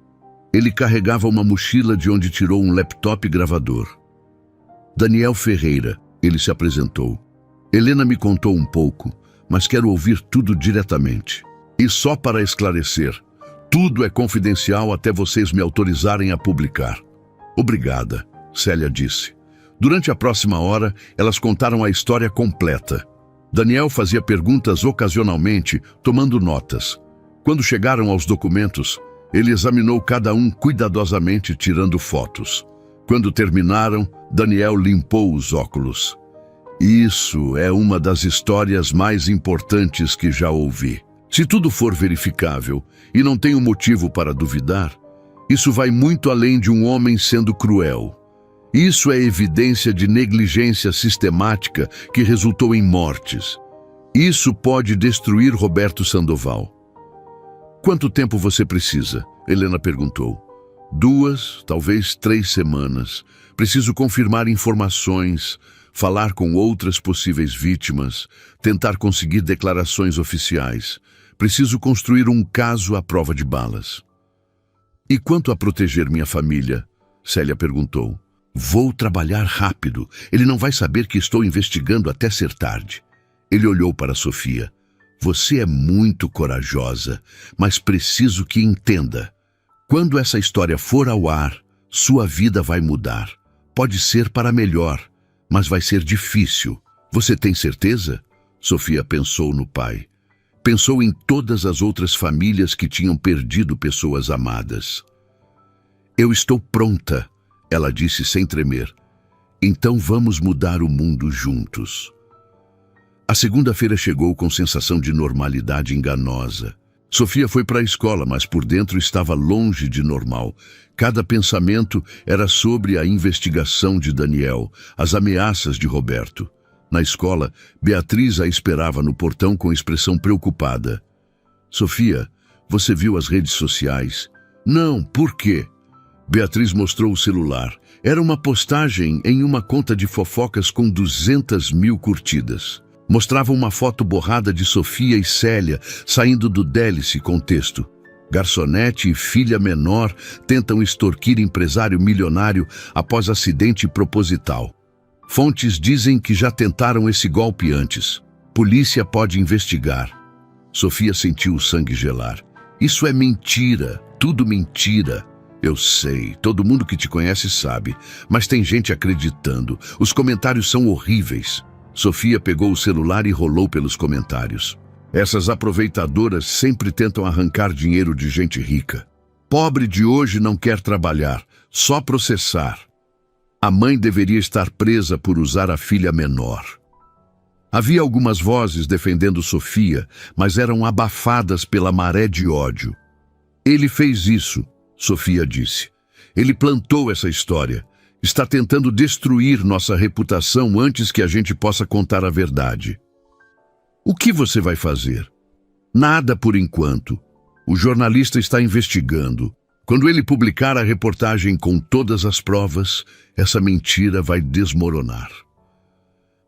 Ele carregava uma mochila de onde tirou um laptop gravador. Daniel Ferreira, ele se apresentou. Helena me contou um pouco, mas quero ouvir tudo diretamente. E só para esclarecer, tudo é confidencial até vocês me autorizarem a publicar. Obrigada, Célia disse. Durante a próxima hora, elas contaram a história completa. Daniel fazia perguntas ocasionalmente, tomando notas. Quando chegaram aos documentos, ele examinou cada um cuidadosamente, tirando fotos. Quando terminaram, Daniel limpou os óculos. Isso é uma das histórias mais importantes que já ouvi. Se tudo for verificável, e não tenho motivo para duvidar, isso vai muito além de um homem sendo cruel. Isso é evidência de negligência sistemática que resultou em mortes. Isso pode destruir Roberto Sandoval. Quanto tempo você precisa? Helena perguntou. 2, talvez 3 semanas. Preciso confirmar informações, falar com outras possíveis vítimas, tentar conseguir declarações oficiais. Preciso construir um caso à prova de balas. E quanto a proteger minha família? Célia perguntou. Vou trabalhar rápido. Ele não vai saber que estou investigando até ser tarde. Ele olhou para Sofia. Você é muito corajosa, mas preciso que entenda. Quando essa história for ao ar, sua vida vai mudar. Pode ser para melhor, mas vai ser difícil. Você tem certeza? Sofia pensou no pai. Pensou em todas as outras famílias que tinham perdido pessoas amadas. Eu estou pronta, ela disse sem tremer. Então vamos mudar o mundo juntos. A segunda-feira chegou com sensação de normalidade enganosa. Sofia foi para a escola, mas por dentro estava longe de normal. Cada pensamento era sobre a investigação de Daniel, as ameaças de Roberto. Na escola, Beatriz a esperava no portão com expressão preocupada. Sofia, você viu as redes sociais? Não, por quê? Beatriz mostrou o celular. Era uma postagem em uma conta de fofocas com 200 mil curtidas. Mostrava uma foto borrada de Sofia e Célia saindo do Délice com texto. Garçonete e filha menor tentam extorquir empresário milionário após acidente proposital. Fontes dizem que já tentaram esse golpe antes. Polícia pode investigar. Sofia sentiu o sangue gelar. Isso é mentira, tudo mentira. Eu sei, todo mundo que te conhece sabe, mas tem gente acreditando. Os comentários são horríveis. Sofia pegou o celular e rolou pelos comentários. Essas aproveitadoras sempre tentam arrancar dinheiro de gente rica. Pobre de hoje não quer trabalhar, só processar. A mãe deveria estar presa por usar a filha menor. Havia algumas vozes defendendo Sofia, mas eram abafadas pela maré de ódio. Ele fez isso, Sofia disse. Ele plantou essa história. Está tentando destruir nossa reputação antes que a gente possa contar a verdade. O que você vai fazer? Nada por enquanto. O jornalista está investigando. Quando ele publicar a reportagem com todas as provas, essa mentira vai desmoronar.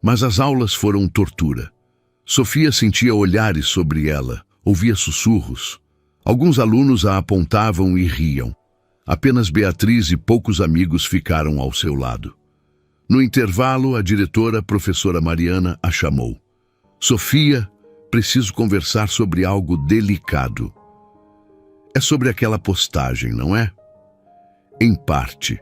Mas as aulas foram tortura. Sofia sentia olhares sobre ela, ouvia sussurros. Alguns alunos a apontavam e riam. Apenas Beatriz e poucos amigos ficaram ao seu lado. No intervalo, a diretora, professora Mariana, a chamou. Sofia, preciso conversar sobre algo delicado. É sobre aquela postagem, não é? Em parte.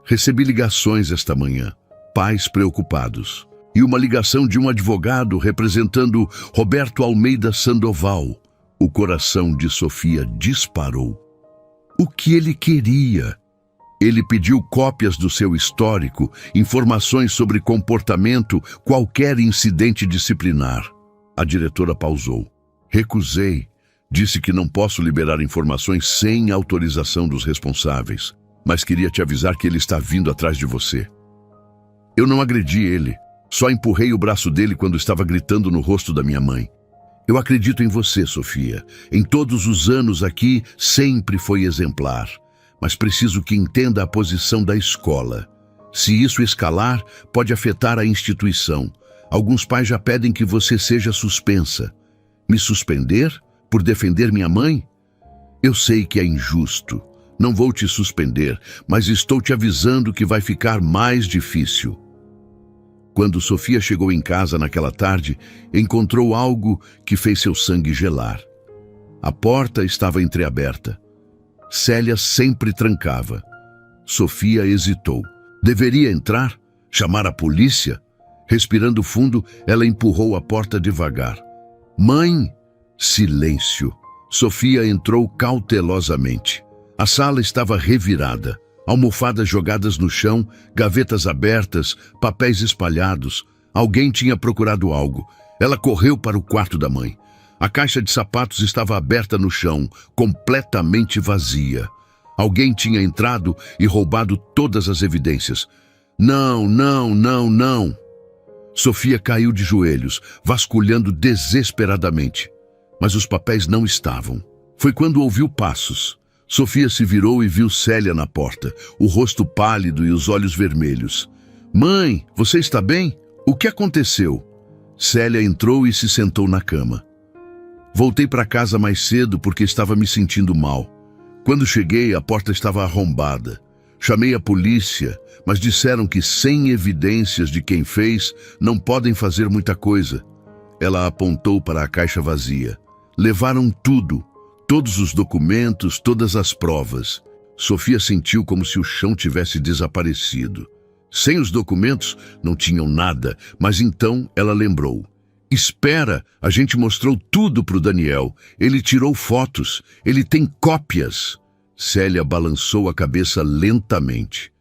Recebi ligações esta manhã, pais preocupados, e uma ligação de um advogado representando Roberto Almeida Sandoval. O coração de Sofia disparou. O que ele queria? Ele pediu cópias do seu histórico, informações sobre comportamento, qualquer incidente disciplinar. A diretora pausou. Recusei. Disse que não posso liberar informações sem autorização dos responsáveis, mas queria te avisar que ele está vindo atrás de você. Eu não agredi ele, só empurrei o braço dele quando estava gritando no rosto da minha mãe. Eu acredito em você, Sofia. Em todos os anos aqui, sempre foi exemplar. Mas preciso que entenda a posição da escola. Se isso escalar, pode afetar a instituição. Alguns pais já pedem que você seja suspensa. Me suspender? por defender minha mãe? Eu sei que é injusto. Não vou te suspender, mas estou te avisando que vai ficar mais difícil. Quando Sofia chegou em casa naquela tarde, encontrou algo que fez seu sangue gelar. A porta estava entreaberta. Célia sempre trancava. Sofia hesitou. Deveria entrar? Chamar a polícia? Respirando fundo, ela empurrou a porta devagar. Mãe! Silêncio. Sofia entrou cautelosamente. A sala estava revirada. Almofadas jogadas no chão, gavetas abertas, papéis espalhados. Alguém tinha procurado algo. Ela correu para o quarto da mãe. A caixa de sapatos estava aberta no chão, completamente vazia. Alguém tinha entrado e roubado todas as evidências. Não, não, não, não! Sofia caiu de joelhos, vasculhando desesperadamente. Mas os papéis não estavam. Foi quando ouviu passos. Sofia se virou e viu Célia na porta, o rosto pálido e os olhos vermelhos. Mãe, você está bem? O que aconteceu? Célia entrou e se sentou na cama. Voltei para casa mais cedo porque estava me sentindo mal. Quando cheguei, a porta estava arrombada. Chamei a polícia, mas disseram que sem evidências de quem fez, não podem fazer muita coisa. Ela apontou para a caixa vazia. Levaram tudo, todos os documentos, todas as provas. Sofia sentiu como se o chão tivesse desaparecido. Sem os documentos, não tinham nada, mas então ela lembrou. Espera, a gente mostrou tudo para o Daniel. Ele tirou fotos, ele tem cópias. Célia balançou a cabeça lentamente.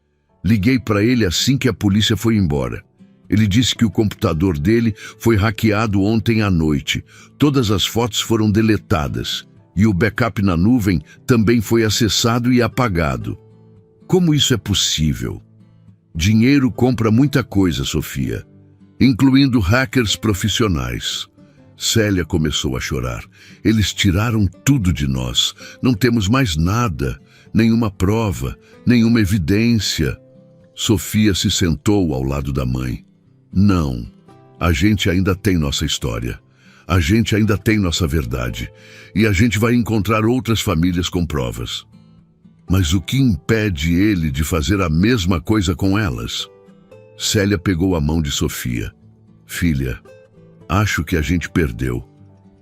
Liguei para ele assim que a polícia foi embora. Ele disse que o computador dele foi hackeado ontem à noite. Todas as fotos foram deletadas. E o backup na nuvem também foi acessado e apagado. Como isso é possível? Dinheiro compra muita coisa, Sofia, incluindo hackers profissionais. Célia começou a chorar. Eles tiraram tudo de nós. Não temos mais nada, nenhuma prova, nenhuma evidência. Sofia se sentou ao lado da mãe. Não, a gente ainda tem nossa história. A gente ainda tem nossa verdade. E a gente vai encontrar outras famílias com provas. Mas o que impede ele de fazer a mesma coisa com elas? Célia pegou a mão de Sofia. Filha, acho que a gente perdeu.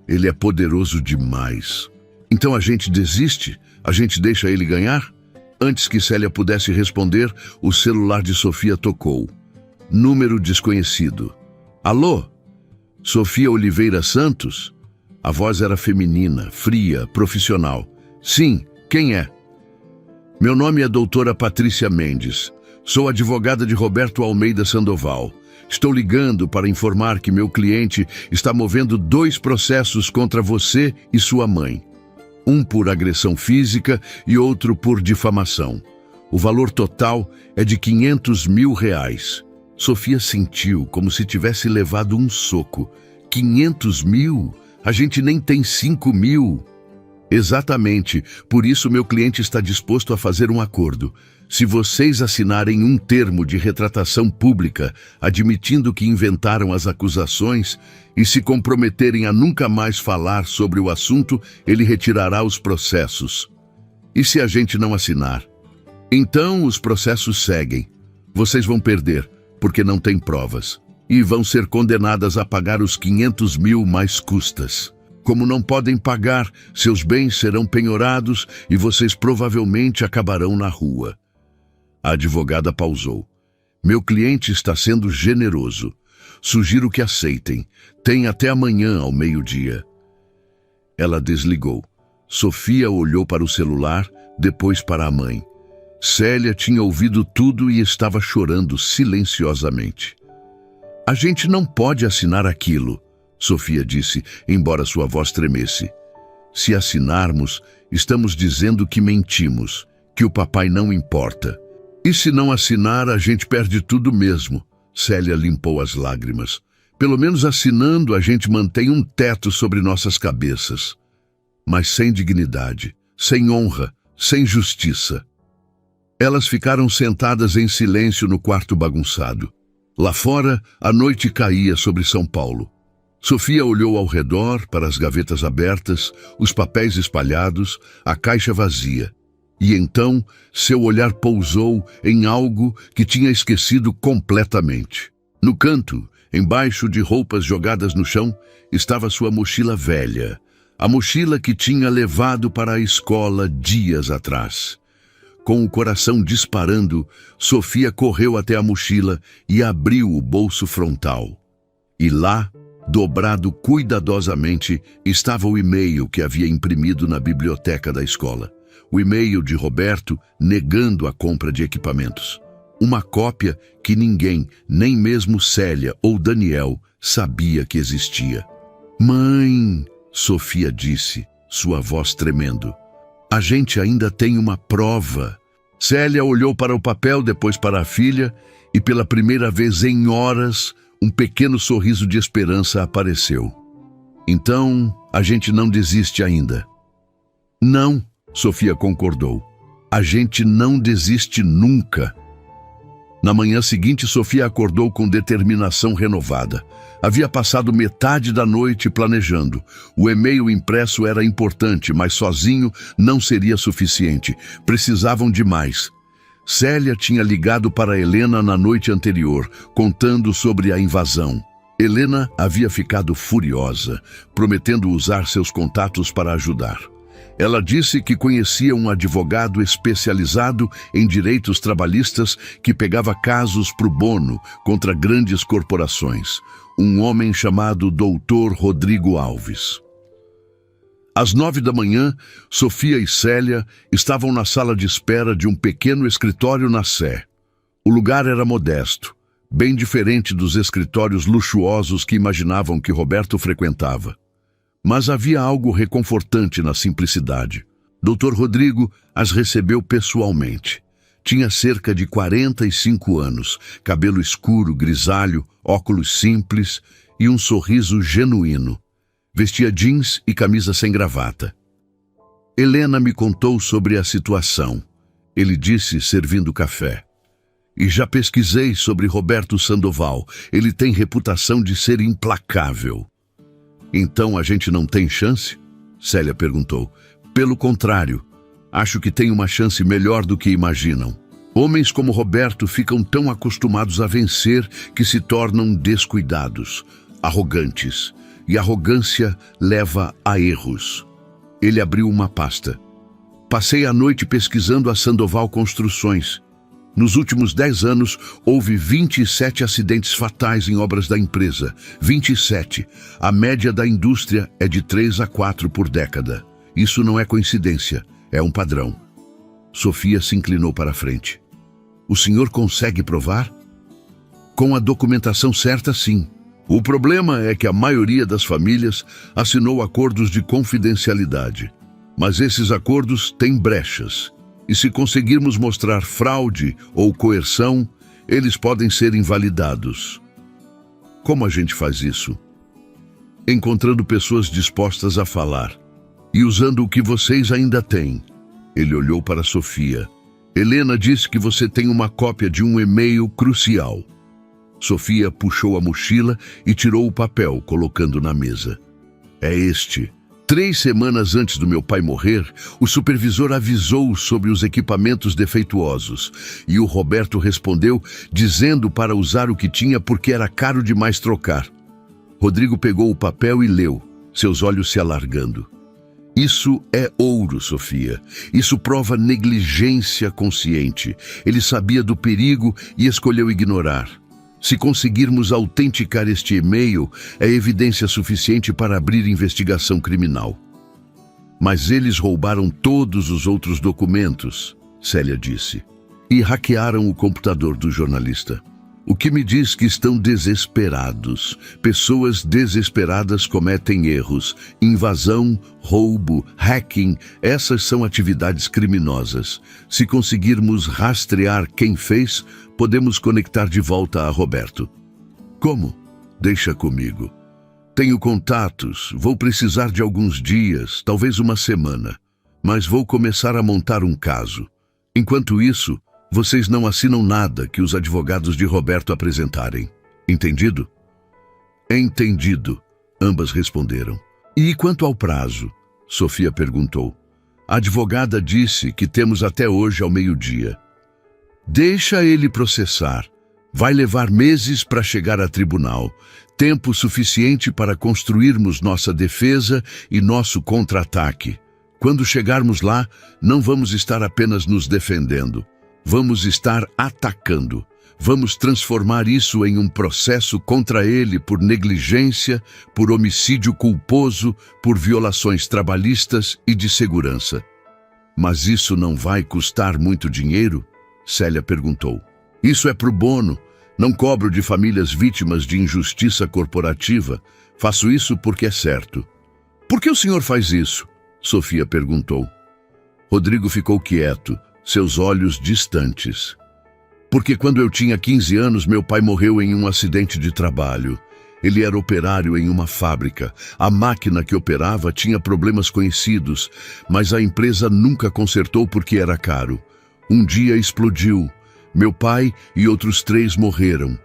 Ele é poderoso demais. Então a gente desiste? A gente deixa ele ganhar? Antes que Célia pudesse responder, o celular de Sofia tocou. Número desconhecido. Alô? Sofia Oliveira Santos? A voz era feminina, fria, profissional. Sim, quem é? Meu nome é doutora Patrícia Mendes. Sou advogada de Roberto Almeida Sandoval. Estou ligando para informar que meu cliente está movendo 2 processos contra você e sua mãe. Um por agressão física e outro por difamação. O valor total é de R$500 mil. Sofia sentiu como se tivesse levado um soco. 500 mil? A gente nem tem 5 mil. Exatamente, por isso meu cliente está disposto a fazer um acordo. Se vocês assinarem um termo de retratação pública, admitindo que inventaram as acusações, e se comprometerem a nunca mais falar sobre o assunto, ele retirará os processos. E se a gente não assinar? Então os processos seguem. Vocês vão perder, porque não tem provas, e vão ser condenadas a pagar os 500 mil mais custas. Como não podem pagar, seus bens serão penhorados e vocês provavelmente acabarão na rua. A advogada pausou. Meu cliente está sendo generoso. Sugiro que aceitem. Tem até amanhã ao meio-dia. Ela desligou. Sofia olhou para o celular, depois para a mãe. Célia tinha ouvido tudo e estava chorando silenciosamente. A gente não pode assinar aquilo, Sofia disse, embora sua voz tremesse. Se assinarmos, estamos dizendo que mentimos, que o papai não importa. E se não assinar, a gente perde tudo mesmo. Célia limpou as lágrimas. Pelo menos assinando, a gente mantém um teto sobre nossas cabeças. Mas sem dignidade, sem honra, sem justiça. Elas ficaram sentadas em silêncio no quarto bagunçado. Lá fora, a noite caía sobre São Paulo. Sofia olhou ao redor para as gavetas abertas, os papéis espalhados, a caixa vazia. E então seu olhar pousou em algo que tinha esquecido completamente. No canto, embaixo de roupas jogadas no chão, estava sua mochila velha. A mochila que tinha levado para a escola dias atrás. Com o coração disparando, Sofia correu até a mochila e abriu o bolso frontal. E lá, dobrado cuidadosamente, estava o e-mail que havia imprimido na biblioteca da escola. O e-mail de Roberto negando a compra de equipamentos. Uma cópia que ninguém, nem mesmo Célia ou Daniel, sabia que existia. "Mãe", Sofia disse, sua voz tremendo. "A gente ainda tem uma prova." Célia olhou para o papel, depois para a filha, e pela primeira vez em horas, um pequeno sorriso de esperança apareceu. "Então, a gente não desiste ainda." "Não", Sofia concordou. "A gente não desiste nunca." Na manhã seguinte, Sofia acordou com determinação renovada. Havia passado metade da noite planejando. O e-mail impresso era importante, mas sozinho não seria suficiente. Precisavam de mais. Célia tinha ligado para Helena na noite anterior, contando sobre a invasão. Helena havia ficado furiosa, prometendo usar seus contatos para ajudar. Ela disse que conhecia um advogado especializado em direitos trabalhistas que pegava casos pro bono contra grandes corporações. Um homem chamado Dr. Rodrigo Alves. Às 9 da manhã, Sofia e Célia estavam na sala de espera de um pequeno escritório na Sé. O lugar era modesto, bem diferente dos escritórios luxuosos que imaginavam que Roberto frequentava. Mas havia algo reconfortante na simplicidade. Dr. Rodrigo as recebeu pessoalmente. Tinha cerca de 45 anos, cabelo escuro, grisalho, óculos simples e um sorriso genuíno. Vestia jeans e camisa sem gravata. "Helena me contou sobre a situação", ele disse, servindo café. "E já pesquisei sobre Roberto Sandoval. Ele tem reputação de ser implacável." "Então a gente não tem chance?" Célia perguntou. "Pelo contrário, acho que tem uma chance melhor do que imaginam. Homens como Roberto ficam tão acostumados a vencer que se tornam descuidados, arrogantes, e arrogância leva a erros." Ele abriu uma pasta. "Passei a noite pesquisando a Sandoval Construções. Nos últimos 10 anos, houve 27 acidentes fatais em obras da empresa. 27. A média da indústria é de 3 a 4 por década. Isso não é coincidência, é um padrão." Sofia se inclinou para a frente. "O senhor consegue provar?" "Com a documentação certa, sim. O problema é que a maioria das famílias assinou acordos de confidencialidade. Mas esses acordos têm brechas. E se conseguirmos mostrar fraude ou coerção, eles podem ser invalidados." "Como a gente faz isso?" "Encontrando pessoas dispostas a falar. E usando o que vocês ainda têm." Ele olhou para Sofia. "Helena disse que você tem uma cópia de um e-mail crucial." Sofia puxou a mochila e tirou o papel, colocando na mesa. "É este." 3 semanas antes do meu pai morrer, o supervisor avisou sobre os equipamentos defeituosos. E o Roberto respondeu dizendo para usar o que tinha porque era caro demais trocar. Rodrigo pegou o papel e leu, seus olhos se alargando. "Isso é ouro, Sofia. Isso prova negligência consciente. Ele sabia do perigo e escolheu ignorar. Se conseguirmos autenticar este e-mail, é evidência suficiente para abrir investigação criminal." "Mas eles roubaram todos os outros documentos", Célia disse, "e hackearam o computador do jornalista. O que me diz que estão desesperados. Pessoas desesperadas cometem erros. Invasão, roubo, hacking, essas são atividades criminosas. Se conseguirmos rastrear quem fez, podemos conectar de volta a Roberto." "Como?" "Deixa comigo. Tenho contatos, vou precisar de alguns dias, talvez uma semana. Mas vou começar a montar um caso. Enquanto isso, vocês não assinam nada que os advogados de Roberto apresentarem. Entendido?" "Entendido." Ambas responderam. E quanto ao prazo? Sofia perguntou. A advogada disse que temos até hoje ao meio-dia. Deixa ele processar. Vai levar meses para chegar a tribunal. Tempo suficiente para construirmos nossa defesa e nosso contra-ataque. Quando chegarmos lá, não vamos estar apenas nos defendendo. Vamos estar atacando. Vamos transformar isso em um processo contra ele por negligência, por homicídio culposo, por violações trabalhistas e de segurança. Mas isso não vai custar muito dinheiro? Célia perguntou. Isso é pro bono. Não cobro de famílias vítimas de injustiça corporativa. Faço isso porque é certo. Por que o senhor faz isso? Sofia perguntou. Rodrigo ficou quieto, seus olhos distantes. Porque quando eu tinha 15 anos, meu pai morreu em um acidente de trabalho. Ele era operário em uma fábrica. A máquina que operava tinha problemas conhecidos, mas a empresa nunca consertou porque era caro. Um dia explodiu. Meu pai e outros 3 morreram.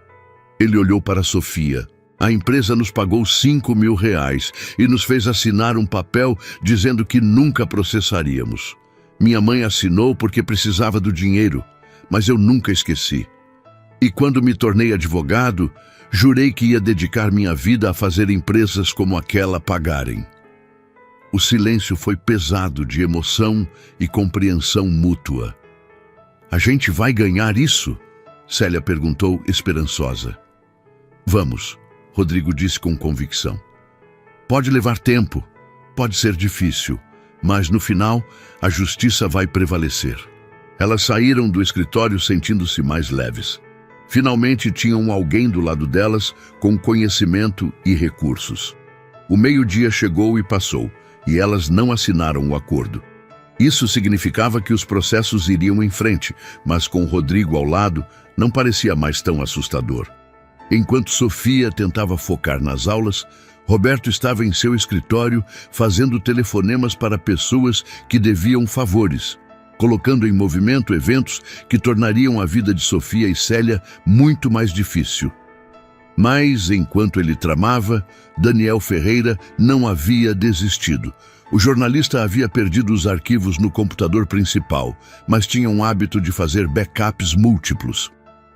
Ele olhou para Sofia. A empresa nos pagou R$5.000 e nos fez assinar um papel dizendo que nunca processaríamos. Minha mãe assinou porque precisava do dinheiro, mas eu nunca esqueci. E quando me tornei advogado, jurei que ia dedicar minha vida a fazer empresas como aquela pagarem. O silêncio foi pesado de emoção e compreensão mútua. A gente vai ganhar isso? Célia perguntou, esperançosa. Vamos, Rodrigo disse com convicção. Pode levar tempo, pode ser difícil, mas no final a justiça vai prevalecer. Elas saíram do escritório sentindo-se mais leves. Finalmente tinham alguém do lado delas com conhecimento e recursos. O meio-dia chegou e passou, e elas não assinaram o acordo. Isso significava que os processos iriam em frente, mas com Rodrigo ao lado não parecia mais tão assustador. Enquanto Sofia tentava focar nas aulas, Roberto estava em seu escritório fazendo telefonemas para pessoas que deviam favores, colocando em movimento eventos que tornariam a vida de Sofia e Célia muito mais difícil. Mas, enquanto ele tramava, Daniel Ferreira não havia desistido. O jornalista havia perdido os arquivos no computador principal, mas tinha um hábito de fazer backups múltiplos.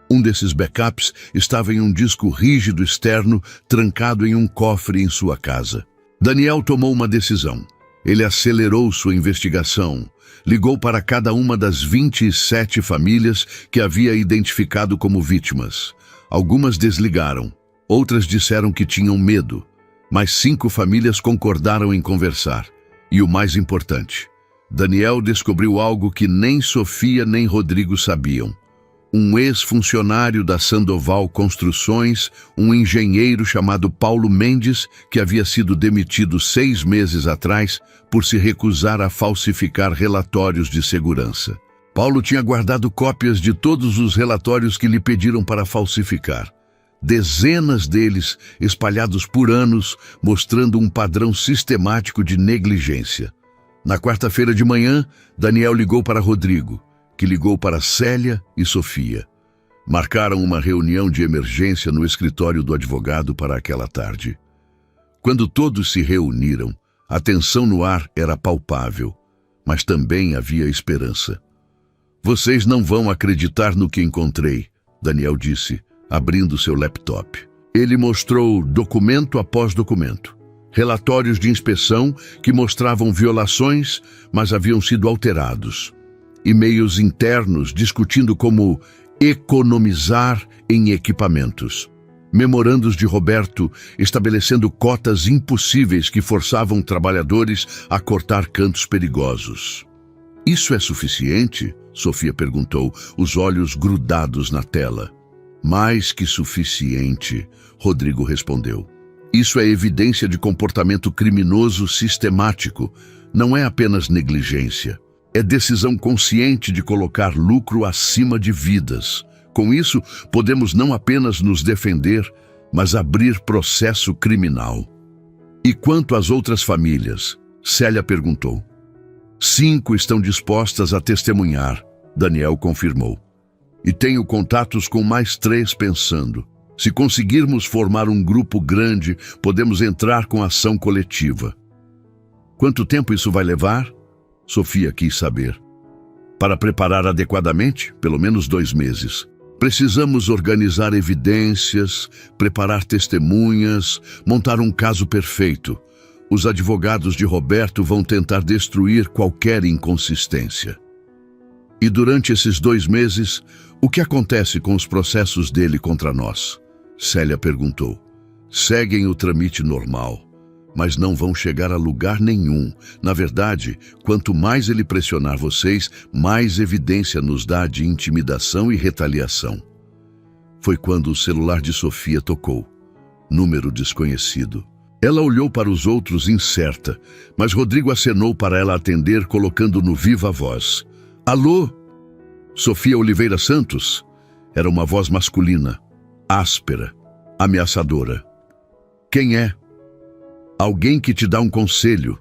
Um desses backups estava em um disco rígido externo, trancado em um cofre em sua casa. Daniel tomou uma decisão. Ele acelerou sua investigação. Ligou para cada uma das 27 famílias que havia identificado como vítimas. Algumas desligaram, outras disseram que tinham medo, mas 5 famílias concordaram em conversar. E o mais importante, Daniel descobriu algo que nem Sofia nem Rodrigo sabiam. Um ex-funcionário da Sandoval Construções, um engenheiro chamado Paulo Mendes, que havia sido demitido 6 meses atrás por se recusar a falsificar relatórios de segurança. Paulo tinha guardado cópias de todos os relatórios que lhe pediram para falsificar. Dezenas deles espalhados por anos, mostrando um padrão sistemático de negligência. Na quarta-feira de manhã, Daniel ligou para Rodrigo, que ligou para Célia e Sofia. Marcaram uma reunião de emergência no escritório do advogado para aquela tarde. Quando todos se reuniram, a tensão no ar era palpável, mas também havia esperança. Vocês não vão acreditar no que encontrei, Daniel disse, abrindo seu laptop. Ele mostrou documento após documento. Relatórios de inspeção que mostravam violações, mas haviam sido alterados. E-mails internos discutindo como economizar em equipamentos. Memorandos de Roberto estabelecendo cotas impossíveis que forçavam trabalhadores a cortar cantos perigosos. Isso é suficiente? Sofia perguntou, os olhos grudados na tela. Mais que suficiente, Rodrigo respondeu. Isso é evidência de comportamento criminoso sistemático. Não é apenas negligência. É decisão consciente de colocar lucro acima de vidas. Com isso, podemos não apenas nos defender, mas abrir processo criminal. E quanto às outras famílias? Célia perguntou. 5 estão dispostas a testemunhar, Daniel confirmou. E tenho contatos com mais 3 pensando. Se conseguirmos formar um grupo grande, podemos entrar com ação coletiva. Quanto tempo isso vai levar? Sofia quis saber. Para preparar adequadamente, pelo menos 2 meses. Precisamos organizar evidências, preparar testemunhas, montar um caso perfeito. Os advogados de Roberto vão tentar destruir qualquer inconsistência. E durante esses 2 meses, o que acontece com os processos dele contra nós? Célia perguntou. Seguem o trâmite normal, mas não vão chegar a lugar nenhum. Na verdade, quanto mais ele pressionar vocês, mais evidência nos dá de intimidação e retaliação. Foi quando o celular de Sofia tocou. Número desconhecido. Ela olhou para os outros incerta, mas Rodrigo acenou para ela atender, colocando no viva voz. Alô? Sofia Oliveira Santos? Era uma voz masculina, áspera, ameaçadora. Quem é? Alguém que te dá um conselho.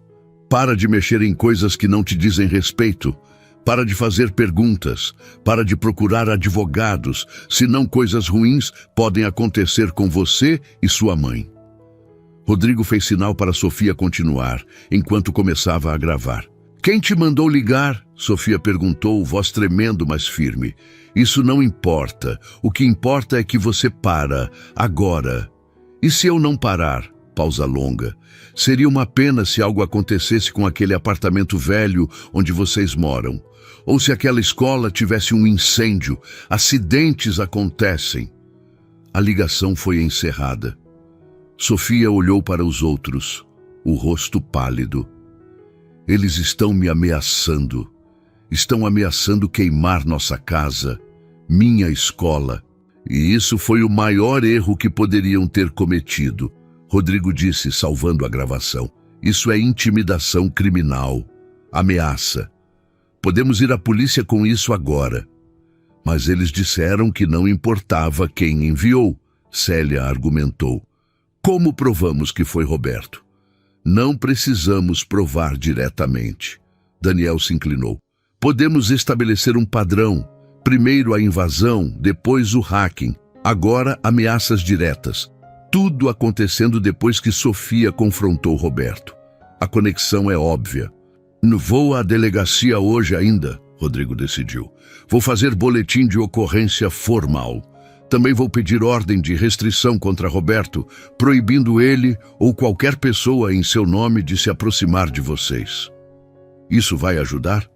Para de mexer em coisas que não te dizem respeito. Para de fazer perguntas. Para de procurar advogados, senão coisas ruins podem acontecer com você e sua mãe. Rodrigo fez sinal para Sofia continuar, enquanto começava a gravar. Quem te mandou ligar? Sofia perguntou, voz tremendo, mas firme. Isso não importa. O que importa é que você para, agora. E se eu não parar? Pausa longa. Seria uma pena se algo acontecesse com aquele apartamento velho onde vocês moram. Ou se aquela escola tivesse um incêndio. Acidentes acontecem. A ligação foi encerrada. Sofia olhou para os outros, o rosto pálido. Eles estão me ameaçando. Estão ameaçando queimar nossa casa, minha escola. E isso foi o maior erro que poderiam ter cometido. Rodrigo disse, salvando a gravação. Isso é intimidação criminal. Ameaça. Podemos ir à polícia com isso agora. Mas eles disseram que não importava quem enviou, Célia argumentou. Como provamos que foi Roberto? Não precisamos provar diretamente. Daniel se inclinou. Podemos estabelecer um padrão. Primeiro a invasão, depois o hacking. Agora ameaças diretas. Tudo acontecendo depois que Sofia confrontou Roberto. A conexão é óbvia. Vou à delegacia hoje ainda, Rodrigo decidiu. Vou fazer boletim de ocorrência formal. Também vou pedir ordem de restrição contra Roberto, proibindo ele ou qualquer pessoa em seu nome de se aproximar de vocês. Isso vai ajudar?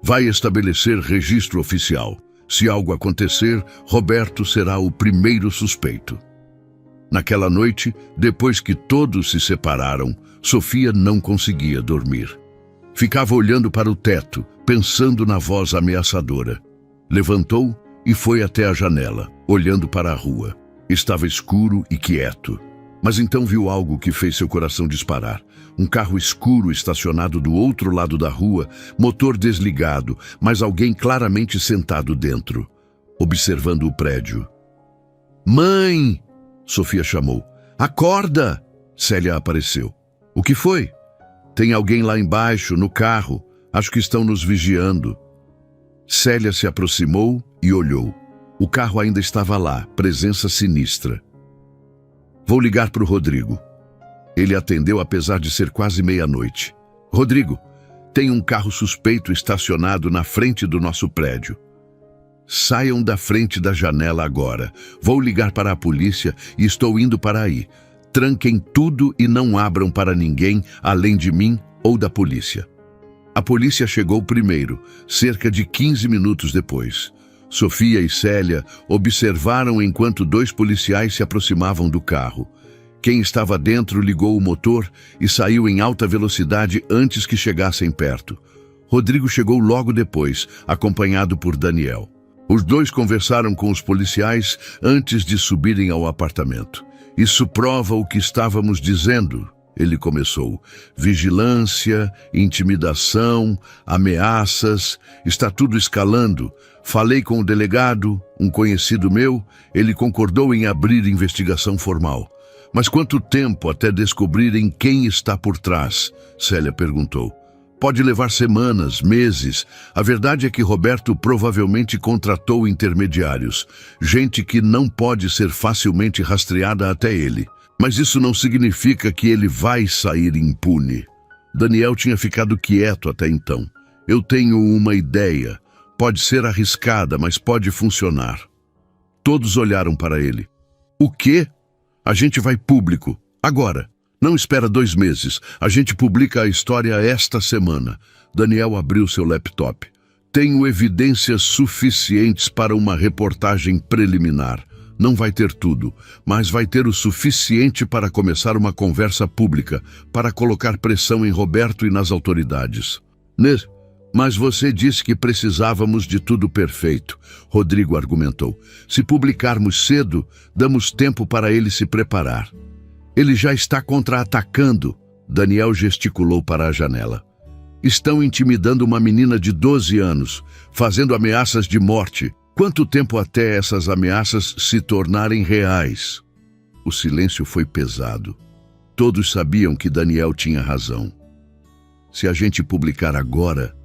Vai estabelecer registro oficial. Se algo acontecer, Roberto será o primeiro suspeito. Naquela noite, depois que todos se separaram, Sofia não conseguia dormir. Ficava olhando para o teto, pensando na voz ameaçadora. Levantou e foi até a janela, olhando para a rua. Estava escuro e quieto. Mas então viu algo que fez seu coração disparar. Um carro escuro estacionado do outro lado da rua, motor desligado, mas alguém claramente sentado dentro, observando o prédio. Mãe! Sofia chamou. Acorda! Célia apareceu. O que foi? Tem alguém lá embaixo, no carro. Acho que estão nos vigiando. Célia se aproximou e olhou. O carro ainda estava lá, presença sinistra. Vou ligar para o Rodrigo. Ele atendeu apesar de ser quase meia-noite. Rodrigo, tem um carro suspeito estacionado na frente do nosso prédio. Saiam da frente da janela agora. Vou ligar para a polícia e estou indo para aí. Tranquem tudo e não abram para ninguém além de mim ou da polícia. A polícia chegou primeiro, cerca de 15 minutos depois. Sofia e Célia observaram enquanto 2 policiais se aproximavam do carro. Quem estava dentro ligou o motor e saiu em alta velocidade antes que chegassem perto. Rodrigo chegou logo depois, acompanhado por Daniel. Os 2 conversaram com os policiais antes de subirem ao apartamento. Isso prova o que estávamos dizendo, ele começou. Vigilância, intimidação, ameaças, está tudo escalando. Falei com o delegado, um conhecido meu, ele concordou em abrir investigação formal. Mas quanto tempo até descobrirem quem está por trás? Célia perguntou. Pode levar semanas, meses. A verdade é que Roberto provavelmente contratou intermediários, gente que não pode ser facilmente rastreada até ele. Mas isso não significa que ele vai sair impune. Daniel tinha ficado quieto até então. Eu tenho uma ideia. Pode ser arriscada, mas pode funcionar. Todos olharam para ele. O quê? A gente vai público. Agora. Não espera 2 meses. A gente publica a história esta semana. Daniel abriu seu laptop. Tenho evidências suficientes para uma reportagem preliminar. Não vai ter tudo, mas vai ter o suficiente para começar uma conversa pública, para colocar pressão em Roberto e nas autoridades. Mas você disse que precisávamos de tudo perfeito, Rodrigo argumentou. Se publicarmos cedo, damos tempo para ele se preparar. Ele já está contra-atacando, Daniel gesticulou para a janela. Estão intimidando uma menina de 12 anos, fazendo ameaças de morte. Quanto tempo até essas ameaças se tornarem reais? O silêncio foi pesado. Todos sabiam que Daniel tinha razão. Se a gente publicar agora,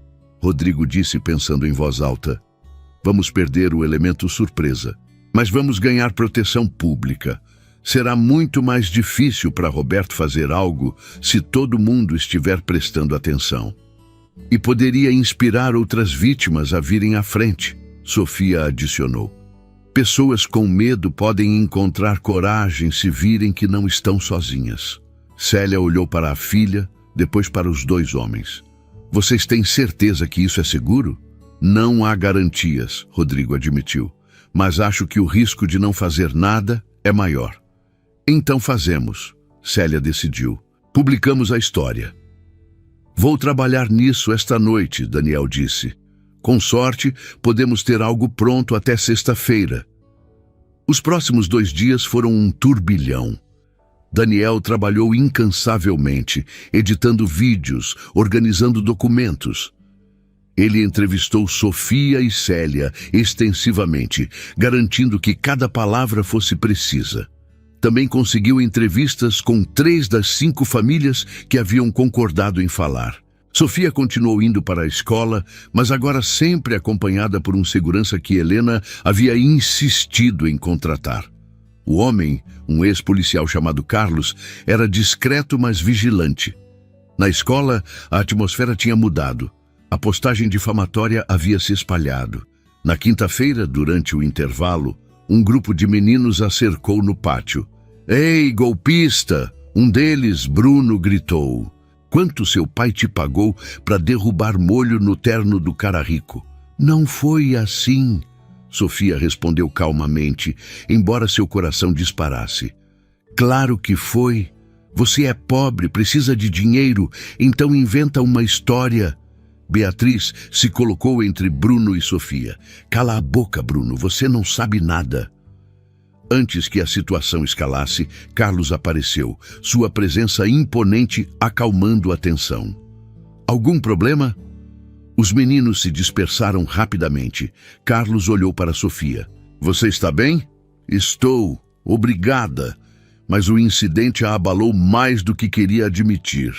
Rodrigo disse pensando em voz alta, vamos perder o elemento surpresa, mas vamos ganhar proteção pública. Será muito mais difícil para Roberto fazer algo se todo mundo estiver prestando atenção. E poderia inspirar outras vítimas a virem à frente, Sofia adicionou. Pessoas com medo podem encontrar coragem se virem que não estão sozinhas. Célia olhou para a filha, depois para os 2 homens. Vocês têm certeza que isso é seguro? Não há garantias, Rodrigo admitiu. Mas acho que o risco de não fazer nada é maior. Então fazemos, Célia decidiu. Publicamos a história. Vou trabalhar nisso esta noite, Daniel disse. Com sorte, podemos ter algo pronto até sexta-feira. Os próximos 2 dias foram um turbilhão. Daniel trabalhou incansavelmente, editando vídeos, organizando documentos. Ele entrevistou Sofia e Célia extensivamente, garantindo que cada palavra fosse precisa. Também conseguiu entrevistas com 3 das 5 famílias que haviam concordado em falar. Sofia continuou indo para a escola, mas agora sempre acompanhada por um segurança que Helena havia insistido em contratar. O homem, um ex-policial chamado Carlos, era discreto, mas vigilante. Na escola, a atmosfera tinha mudado. A postagem difamatória havia se espalhado. Na quinta-feira, durante o intervalo, um grupo de meninos a cercou no pátio. Ei, golpista! Um deles, Bruno, gritou. Quanto seu pai te pagou para derrubar molho no terno do cara rico? Não foi assim, Sofia respondeu calmamente, embora seu coração disparasse. Claro que foi. Você é pobre, precisa de dinheiro, então inventa uma história. Beatriz se colocou entre Bruno e Sofia. Cala a boca, Bruno, você não sabe nada. Antes que a situação escalasse, Carlos apareceu, sua presença imponente acalmando a tensão. Algum problema? Os meninos se dispersaram rapidamente. Carlos olhou para Sofia. Você está bem? Estou. Obrigada. Mas o incidente a abalou mais do que queria admitir.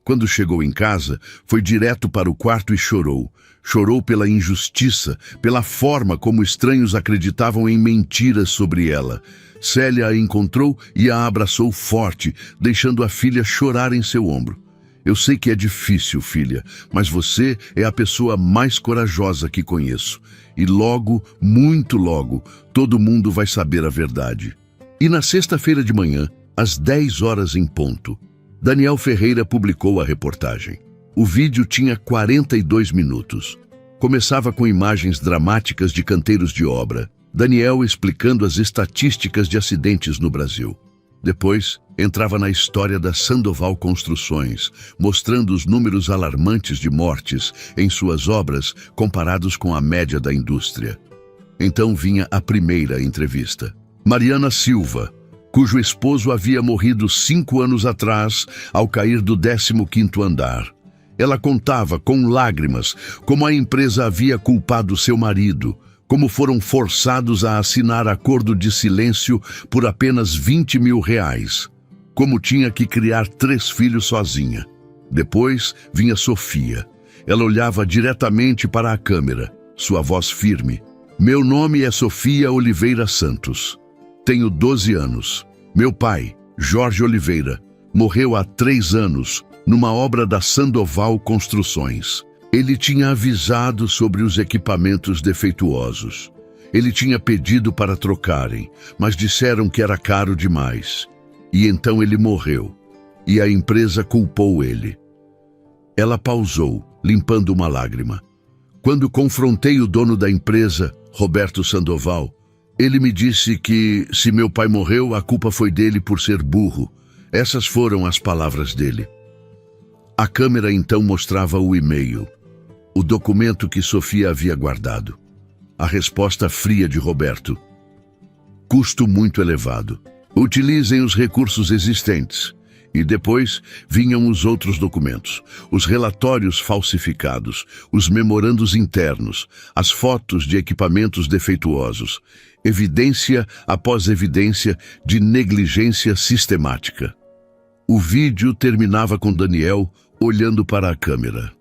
Quando chegou em casa, foi direto para o quarto e chorou. Chorou pela injustiça, pela forma como estranhos acreditavam em mentiras sobre ela. Célia a encontrou e a abraçou forte, deixando a filha chorar em seu ombro. Eu sei que é difícil, filha, mas você é a pessoa mais corajosa que conheço. E logo, muito logo, todo mundo vai saber a verdade. E na sexta-feira de manhã, às 10 horas em ponto, Daniel Ferreira publicou a reportagem. O vídeo tinha 42 minutos. Começava com imagens dramáticas de canteiros de obra, Daniel explicando as estatísticas de acidentes no Brasil. Depois, entrava na história da Sandoval Construções, mostrando os números alarmantes de mortes em suas obras comparados com a média da indústria. Então vinha a primeira entrevista. Mariana Silva, cujo esposo havia morrido 5 anos atrás ao cair do 15º andar. Ela contava com lágrimas como a empresa havia culpado seu marido, como foram forçados a assinar acordo de silêncio por apenas R$20 mil, como tinha que criar 3 filhos sozinha. Depois vinha Sofia. Ela olhava diretamente para a câmera, sua voz firme. Meu nome é Sofia Oliveira Santos. Tenho 12 anos. Meu pai, Jorge Oliveira, morreu há 3 anos numa obra da Sandoval Construções. Ele tinha avisado sobre os equipamentos defeituosos. Ele tinha pedido para trocarem, mas disseram que era caro demais. E então ele morreu. E a empresa culpou ele. Ela pausou, limpando uma lágrima. Quando confrontei o dono da empresa, Roberto Sandoval, ele me disse que, se meu pai morreu, a culpa foi dele por ser burro. Essas foram as palavras dele. A câmera então mostrava o e-mail, o documento que Sofia havia guardado. A resposta fria de Roberto. Custo muito elevado. Utilizem os recursos existentes. E depois vinham os outros documentos, os relatórios falsificados, os memorandos internos, as fotos de equipamentos defeituosos, evidência após evidência de negligência sistemática. O vídeo terminava com Daniel olhando para a câmera.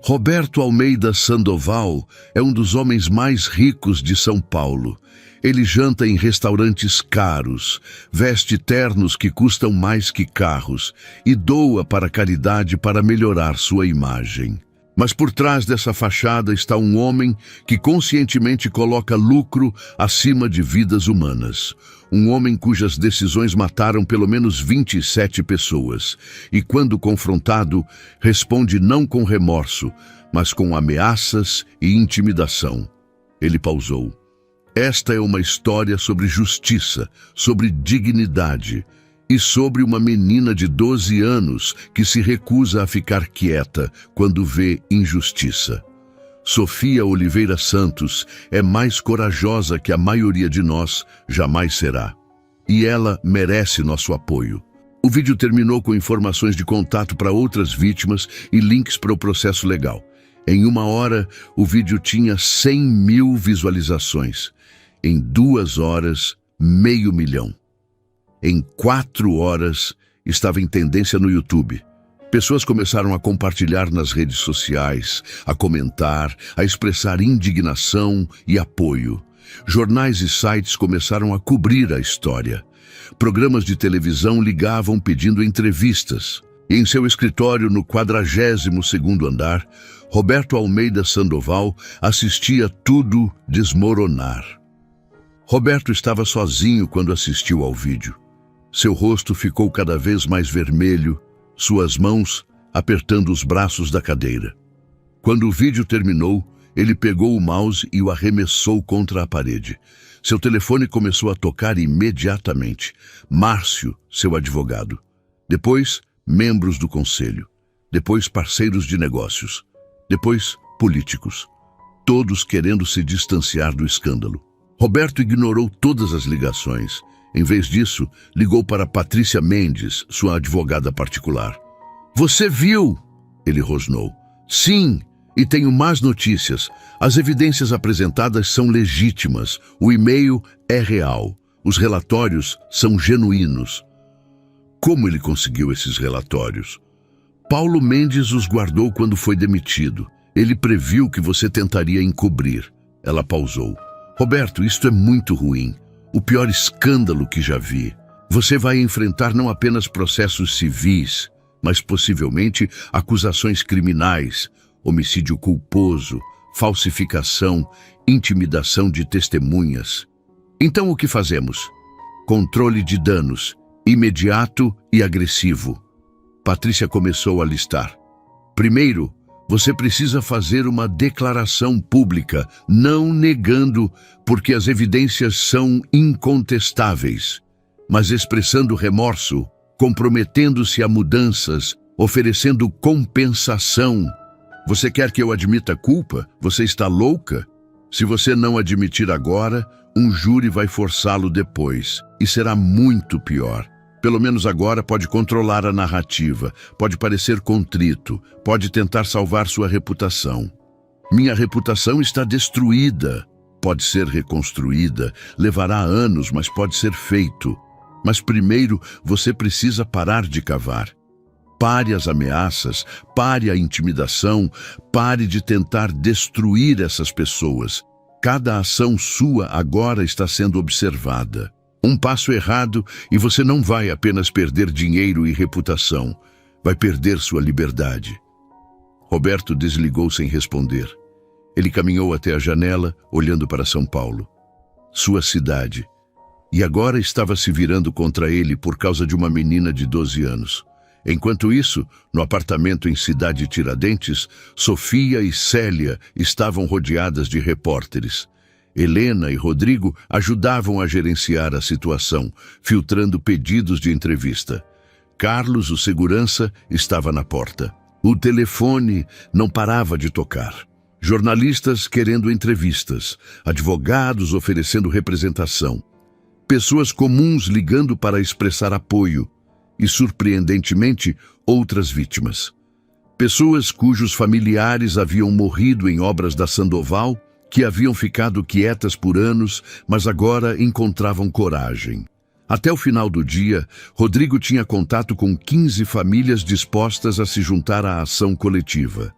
Roberto Almeida Sandoval é um dos homens mais ricos de São Paulo. Ele janta em restaurantes caros, veste ternos que custam mais que carros e doa para a caridade para melhorar sua imagem. Mas por trás dessa fachada está um homem que conscientemente coloca lucro acima de vidas humanas. Um homem cujas decisões mataram pelo menos 27 pessoas. E quando confrontado, responde não com remorso, mas com ameaças e intimidação. Ele pausou. Esta é uma história sobre justiça, sobre dignidade e sobre uma menina de 12 anos que se recusa a ficar quieta quando vê injustiça. Sofia Oliveira Santos é mais corajosa que a maioria de nós jamais será. E ela merece nosso apoio. O vídeo terminou com informações de contato para outras vítimas e links para o processo legal. Em 1 hora, o vídeo tinha 100 mil visualizações. Em 2 horas, 500.000. Em 4 horas, estava em tendência no YouTube. Pessoas começaram a compartilhar nas redes sociais, a comentar, a expressar indignação e apoio. Jornais e sites começaram a cobrir a história. Programas de televisão ligavam pedindo entrevistas. E em seu escritório no 42º andar, Roberto Almeida Sandoval assistia tudo desmoronar. Roberto estava sozinho quando assistiu ao vídeo. Seu rosto ficou cada vez mais vermelho, suas mãos apertando os braços da cadeira. Quando o vídeo terminou, ele pegou o mouse e o arremessou contra a parede. Seu telefone começou a tocar imediatamente. Márcio, seu advogado. Depois, membros do conselho. Depois, parceiros de negócios. Depois, políticos. Todos querendo se distanciar do escândalo. Roberto ignorou todas as ligações. Em vez disso, ligou para Patrícia Mendes, sua advogada particular. Você viu? Ele rosnou. Sim, e tenho más notícias. As evidências apresentadas são legítimas. O e-mail é real. Os relatórios são genuínos. Como ele conseguiu esses relatórios? Paulo Mendes os guardou quando foi demitido. Ele previu que você tentaria encobrir. Ela pausou. Roberto, isto é muito ruim. O pior escândalo que já vi. Você vai enfrentar não apenas processos civis, mas possivelmente acusações criminais, homicídio culposo, falsificação, intimidação de testemunhas. Então o que fazemos? Controle de danos, imediato e agressivo. Patrícia começou a listar. Primeiro, você precisa fazer uma declaração pública, não negando, porque as evidências são incontestáveis, mas expressando remorso, comprometendo-se a mudanças, oferecendo compensação. Você quer que eu admita culpa? Você está louca? Se você não admitir agora, um júri vai forçá-lo depois, e será muito pior. Pelo menos agora pode controlar a narrativa, pode parecer contrito, pode tentar salvar sua reputação. Minha reputação está destruída. Pode ser reconstruída, levará anos, mas pode ser feito. Mas primeiro você precisa parar de cavar. Pare as ameaças, pare a intimidação, pare de tentar destruir essas pessoas. Cada ação sua agora está sendo observada. Um passo errado e você não vai apenas perder dinheiro e reputação, vai perder sua liberdade. Roberto desligou sem responder. Ele caminhou até a janela, olhando para São Paulo. Sua cidade. E agora estava se virando contra ele por causa de uma menina de 12 anos. Enquanto isso, no apartamento em Cidade Tiradentes, Sofia e Célia estavam rodeadas de repórteres. Helena e Rodrigo ajudavam a gerenciar a situação, filtrando pedidos de entrevista. Carlos, o segurança, estava na porta. O telefone não parava de tocar. Jornalistas querendo entrevistas, advogados oferecendo representação, pessoas comuns ligando para expressar apoio e, surpreendentemente, outras vítimas. Pessoas cujos familiares haviam morrido em obras da Sandoval, que haviam ficado quietas por anos, mas agora encontravam coragem. Até o final do dia, Rodrigo tinha contato com 15 famílias dispostas a se juntar à ação coletiva.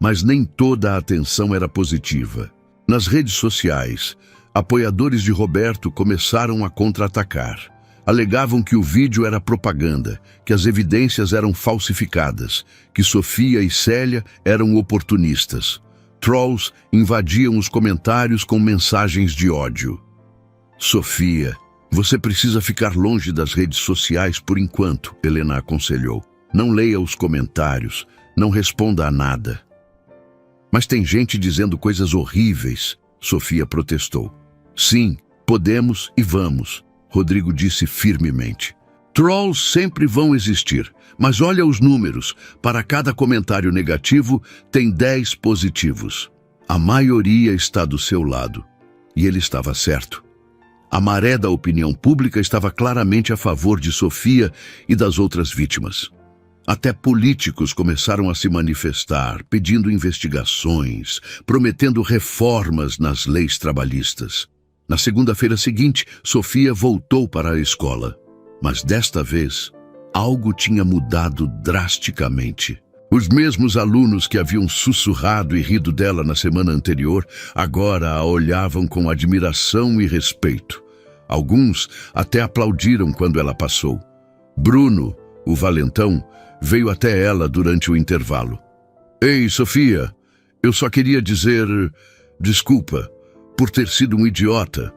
Mas nem toda a atenção era positiva. Nas redes sociais, apoiadores de Roberto começaram a contra-atacar. Alegavam que o vídeo era propaganda, que as evidências eram falsificadas, que Sofia e Célia eram oportunistas. Trolls invadiam os comentários com mensagens de ódio. Sofia, você precisa ficar longe das redes sociais por enquanto, Helena aconselhou. Não leia os comentários, não responda a nada. Mas tem gente dizendo coisas horríveis, Sofia protestou. Sim, podemos e vamos, Rodrigo disse firmemente. Trolls sempre vão existir, mas olha os números. Para cada comentário negativo, tem 10 positivos. A maioria está do seu lado. E ele estava certo. A maré da opinião pública estava claramente a favor de Sofia e das outras vítimas. Até políticos começaram a se manifestar, pedindo investigações, prometendo reformas nas leis trabalhistas. Na segunda-feira seguinte, Sofia voltou para a escola. Mas desta vez, algo tinha mudado drasticamente. Os mesmos alunos que haviam sussurrado e rido dela na semana anterior, agora a olhavam com admiração e respeito. Alguns até aplaudiram quando ela passou. Bruno, o valentão, veio até ela durante o intervalo. Ei, Sofia, eu só queria dizer desculpa por ter sido um idiota,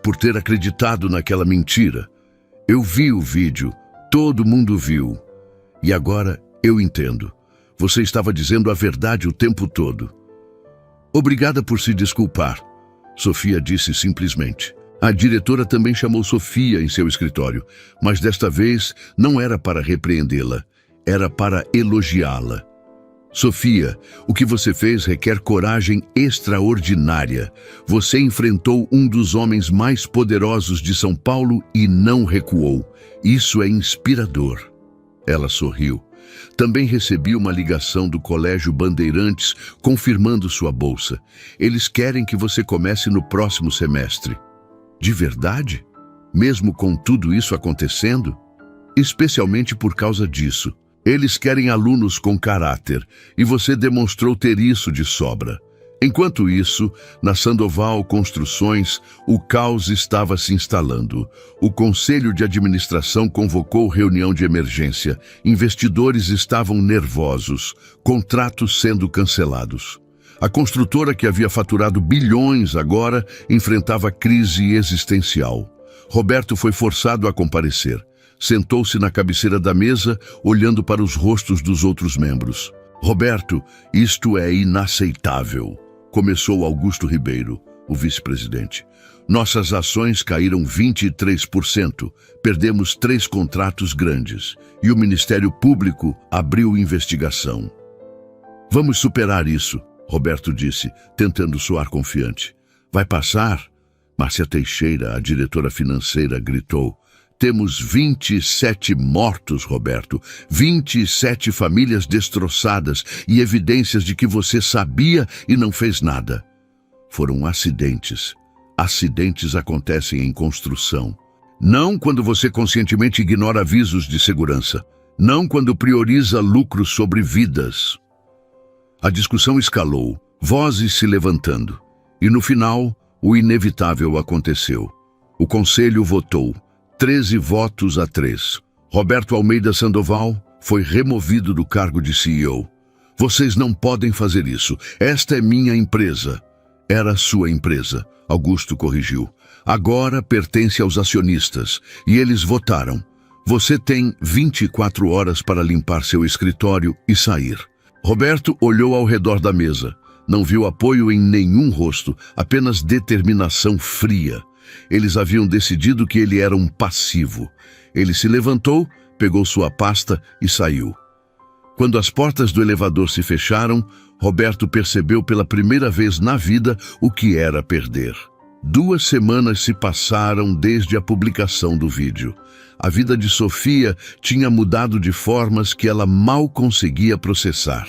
por ter acreditado naquela mentira. Eu vi o vídeo, todo mundo viu. E agora eu entendo. Você estava dizendo a verdade o tempo todo. Obrigada por se desculpar, Sofia disse simplesmente. A diretora também chamou Sofia em seu escritório, mas desta vez não era para repreendê-la, era para elogiá-la. Sofia, o que você fez requer coragem extraordinária. Você enfrentou um dos homens mais poderosos de São Paulo e não recuou. Isso é inspirador. Ela sorriu. Também recebi uma ligação do Colégio Bandeirantes confirmando sua bolsa. Eles querem que você comece no próximo semestre. De verdade? Mesmo com tudo isso acontecendo? Especialmente por causa disso. Eles querem alunos com caráter, e você demonstrou ter isso de sobra. Enquanto isso, na Sandoval Construções, o caos estava se instalando. O Conselho de Administração convocou reunião de emergência. Investidores estavam nervosos, contratos sendo cancelados. A construtora que havia faturado bilhões agora enfrentava crise existencial. Roberto foi forçado a comparecer. Sentou-se na cabeceira da mesa, olhando para os rostos dos outros membros. Roberto, isto é inaceitável, começou Augusto Ribeiro, o vice-presidente. Nossas ações caíram 23%, perdemos 3 contratos grandes e o Ministério Público abriu investigação. Vamos superar isso, Roberto disse, tentando soar confiante. Vai passar? Márcia Teixeira, a diretora financeira, gritou. Temos 27 mortos, Roberto, 27 famílias destroçadas e evidências de que você sabia e não fez nada. Foram acidentes. Acidentes acontecem em construção. Não quando você conscientemente ignora avisos de segurança. Não quando prioriza lucro sobre vidas. A discussão escalou, vozes se levantando. E no final, o inevitável aconteceu. O conselho votou, 13 votos a 3. Roberto Almeida Sandoval foi removido do cargo de CEO. Vocês não podem fazer isso. Esta é minha empresa. Era sua empresa, Augusto corrigiu. Agora pertence aos acionistas, e eles votaram. Você tem 24 horas para limpar seu escritório e sair. Roberto olhou ao redor da mesa. Não viu apoio em nenhum rosto, apenas determinação fria. Eles haviam decidido que ele era um passivo. Ele se levantou, pegou sua pasta e saiu. Quando as portas do elevador se fecharam, Roberto percebeu pela primeira vez na vida o que era perder. 2 semanas se passaram desde a publicação do vídeo. A vida de Sofia tinha mudado de formas que ela mal conseguia processar.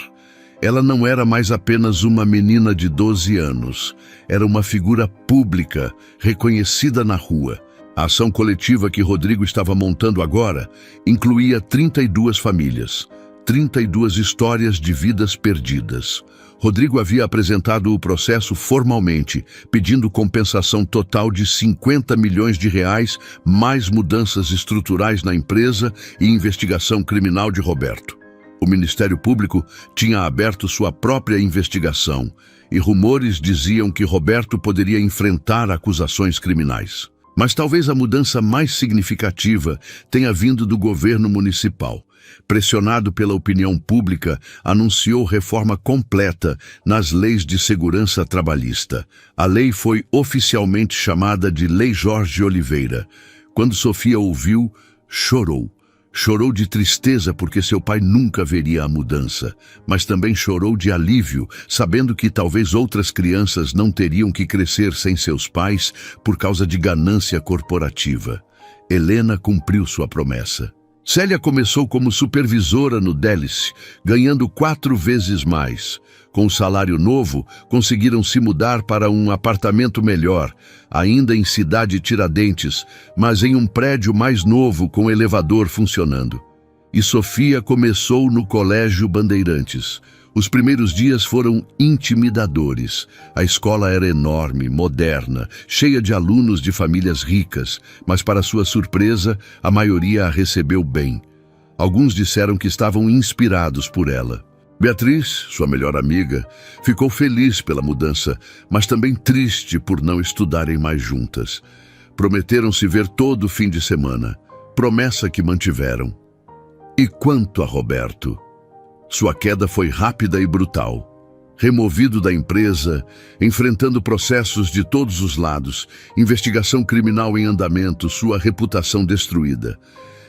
Ela não era mais apenas uma menina de 12 anos. Era uma figura pública, reconhecida na rua. A ação coletiva que Rodrigo estava montando agora incluía 32 famílias, 32 histórias de vidas perdidas. Rodrigo havia apresentado o processo formalmente, pedindo compensação total de 50 milhões de reais, mais mudanças estruturais na empresa e investigação criminal de Roberto. O Ministério Público tinha aberto sua própria investigação e rumores diziam que Roberto poderia enfrentar acusações criminais. Mas talvez a mudança mais significativa tenha vindo do governo municipal. Pressionado pela opinião pública, anunciou reforma completa nas leis de segurança trabalhista. A lei foi oficialmente chamada de Lei Jorge Oliveira. Quando Sofia ouviu, chorou. Chorou de tristeza porque seu pai nunca veria a mudança, mas também chorou de alívio, sabendo que talvez outras crianças não teriam que crescer sem seus pais por causa de ganância corporativa. Helena cumpriu sua promessa. Célia começou como supervisora no Délice, ganhando 4 vezes mais. Com o salário novo, conseguiram se mudar para um apartamento melhor, ainda em Cidade Tiradentes, mas em um prédio mais novo com elevador funcionando. E Sofia começou no Colégio Bandeirantes. Os primeiros dias foram intimidadores. A escola era enorme, moderna, cheia de alunos de famílias ricas, mas para sua surpresa, a maioria a recebeu bem. Alguns disseram que estavam inspirados por ela. Beatriz, sua melhor amiga, ficou feliz pela mudança, mas também triste por não estudarem mais juntas. Prometeram se ver todo fim de semana, promessa que mantiveram. E quanto a Roberto? Sua queda foi rápida e brutal. Removido da empresa, enfrentando processos de todos os lados, investigação criminal em andamento, sua reputação destruída.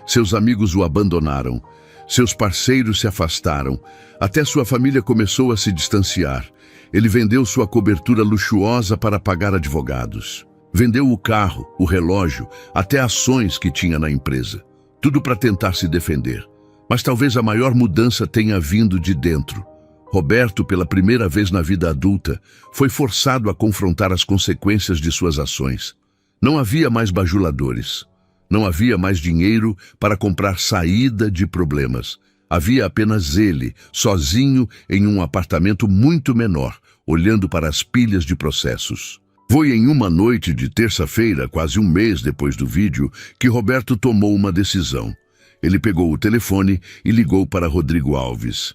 Seus amigos o abandonaram. Seus parceiros se afastaram, até sua família começou a se distanciar. Ele vendeu sua cobertura luxuosa para pagar advogados. Vendeu o carro, o relógio, até ações que tinha na empresa. Tudo para tentar se defender. Mas talvez a maior mudança tenha vindo de dentro. Roberto, pela primeira vez na vida adulta, foi forçado a confrontar as consequências de suas ações. Não havia mais bajuladores. Não havia mais dinheiro para comprar saída de problemas. Havia apenas ele, sozinho em um apartamento muito menor, olhando para as pilhas de processos. Foi em uma noite de terça-feira, quase um mês depois do vídeo, que Roberto tomou uma decisão. Ele pegou o telefone e ligou para Rodrigo Alves.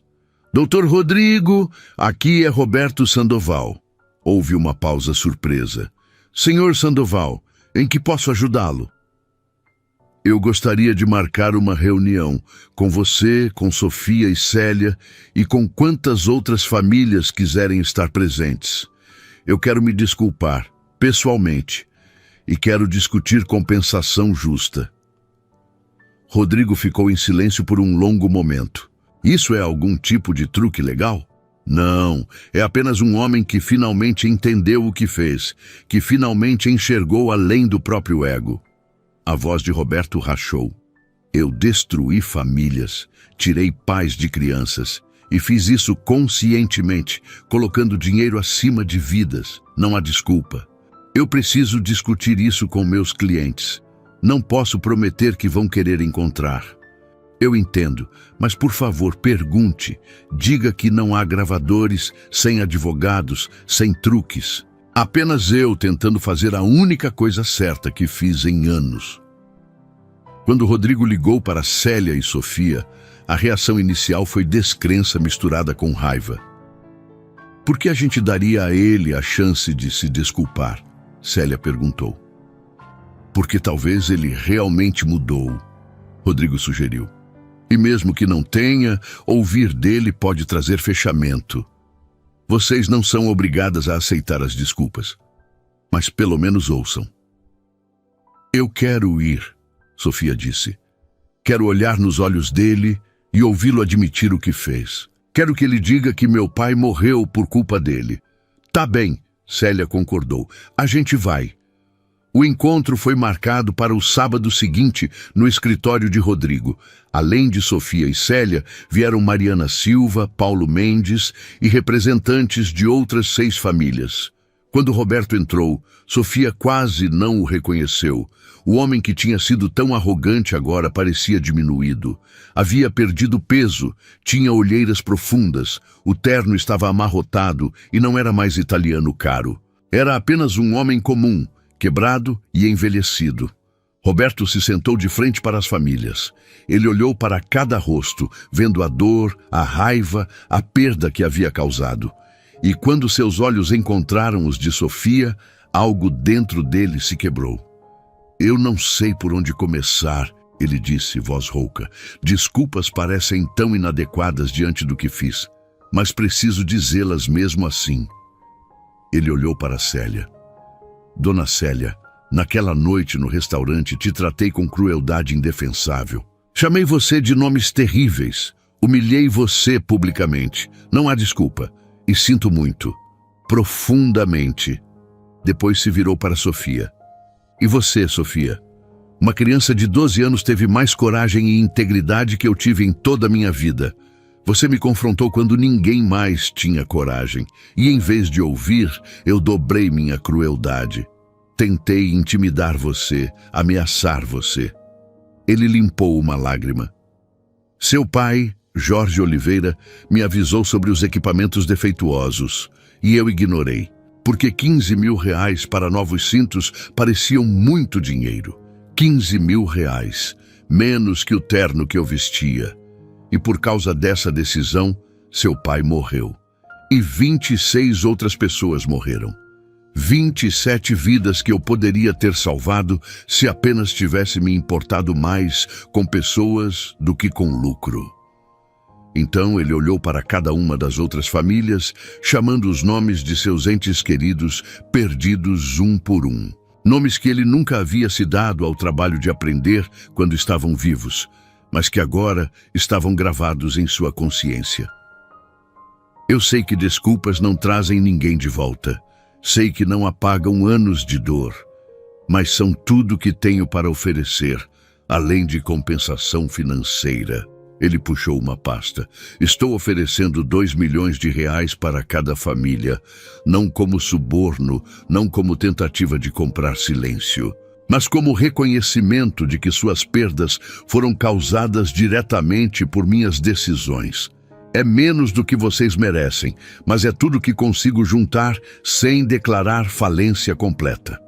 Doutor Rodrigo, aqui é Roberto Sandoval. Houve uma pausa surpresa. Senhor Sandoval, em que posso ajudá-lo? Eu gostaria de marcar uma reunião com você, com Sofia e Célia e com quantas outras famílias quiserem estar presentes. Eu quero me desculpar, pessoalmente, e quero discutir compensação justa. Rodrigo ficou em silêncio por um longo momento. Isso é algum tipo de truque legal? Não, é apenas um homem que finalmente entendeu o que fez, que finalmente enxergou além do próprio ego. A voz de Roberto rachou. Eu destruí famílias, tirei pais de crianças e fiz isso conscientemente, colocando dinheiro acima de vidas. Não há desculpa. Eu preciso discutir isso com meus clientes. Não posso prometer que vão querer encontrar. Eu entendo, mas por favor, pergunte. Diga que não há gravadores, sem advogados, sem truques. Apenas eu tentando fazer a única coisa certa que fiz em anos. Quando Rodrigo ligou para Célia e Sofia, a reação inicial foi descrença misturada com raiva. Por que a gente daria a ele a chance de se desculpar? Célia perguntou. Porque talvez ele realmente mudou, Rodrigo sugeriu. E mesmo que não tenha, ouvir dele pode trazer fechamento. Vocês não são obrigadas a aceitar as desculpas, mas pelo menos ouçam. Eu quero ir, Sofia disse. Quero olhar nos olhos dele e ouvi-lo admitir o que fez. Quero que ele diga que meu pai morreu por culpa dele. Tá bem, Célia concordou. A gente vai. O encontro foi marcado para o sábado seguinte no escritório de Rodrigo. Além de Sofia e Célia, vieram Mariana Silva, Paulo Mendes e representantes de outras 6 famílias. Quando Roberto entrou, Sofia quase não o reconheceu. O homem que tinha sido tão arrogante agora parecia diminuído. Havia perdido peso, tinha olheiras profundas, o terno estava amarrotado e não era mais italiano caro. Era apenas um homem comum, quebrado e envelhecido. Roberto se sentou de frente para as famílias. Ele olhou para cada rosto, vendo a dor, a raiva, a perda que havia causado. E quando seus olhos encontraram os de Sofia, algo dentro dele se quebrou. Eu não sei por onde começar, ele disse, voz rouca. Desculpas parecem tão inadequadas diante do que fiz, mas preciso dizê-las mesmo assim. Ele olhou para Célia. Dona Célia, naquela noite no restaurante te tratei com crueldade indefensável. Chamei você de nomes terríveis. Humilhei você publicamente. Não há desculpa. E sinto muito. Profundamente. Depois se virou para Sofia. E você, Sofia? Uma criança de 12 anos teve mais coragem e integridade que eu tive em toda a minha vida. Você me confrontou quando ninguém mais tinha coragem. E em vez de ouvir, eu dobrei minha crueldade. Tentei intimidar você, ameaçar você. Ele limpou uma lágrima. Seu pai, Jorge Oliveira, me avisou sobre os equipamentos defeituosos. E eu ignorei. Porque 15 mil reais para novos cintos pareciam muito dinheiro. 15 mil reais, menos que o terno que eu vestia. E por causa dessa decisão, seu pai morreu. E 26 outras pessoas morreram. 27 vidas que eu poderia ter salvado se apenas tivesse me importado mais com pessoas do que com lucro. Então ele olhou para cada uma das outras famílias, chamando os nomes de seus entes queridos, perdidos um por um. Nomes que ele nunca havia se dado ao trabalho de aprender quando estavam vivos, mas que agora estavam gravados em sua consciência. Eu sei que desculpas não trazem ninguém de volta. Sei que não apagam anos de dor, mas são tudo que tenho para oferecer, além de compensação financeira. Ele puxou uma pasta. Estou oferecendo 2 milhões de reais para cada família, não como suborno, não como tentativa de comprar silêncio, mas como reconhecimento de que suas perdas foram causadas diretamente por minhas decisões. É menos do que vocês merecem, mas é tudo que consigo juntar sem declarar falência completa.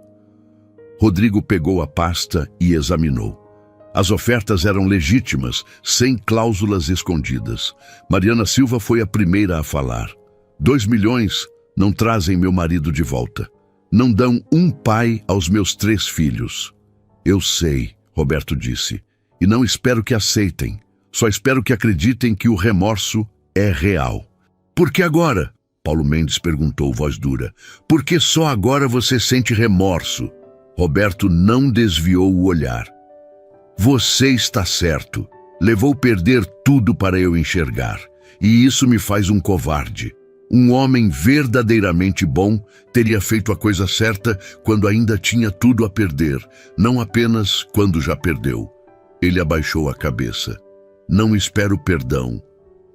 Rodrigo pegou a pasta e examinou. As ofertas eram legítimas, sem cláusulas escondidas. Mariana Silva foi a primeira a falar. 2 milhões não trazem meu marido de volta. Não dão um pai aos meus 3 filhos. Eu sei, Roberto disse, e não espero que aceitem. Só espero que acreditem que o remorso é real. Por que agora? Paulo Mendes perguntou, voz dura. Por que só agora você sente remorso? Roberto não desviou o olhar. Você está certo. Levou perder tudo para eu enxergar. E isso me faz um covarde. Um homem verdadeiramente bom teria feito a coisa certa quando ainda tinha tudo a perder, não apenas quando já perdeu. Ele abaixou a cabeça. Não espero perdão.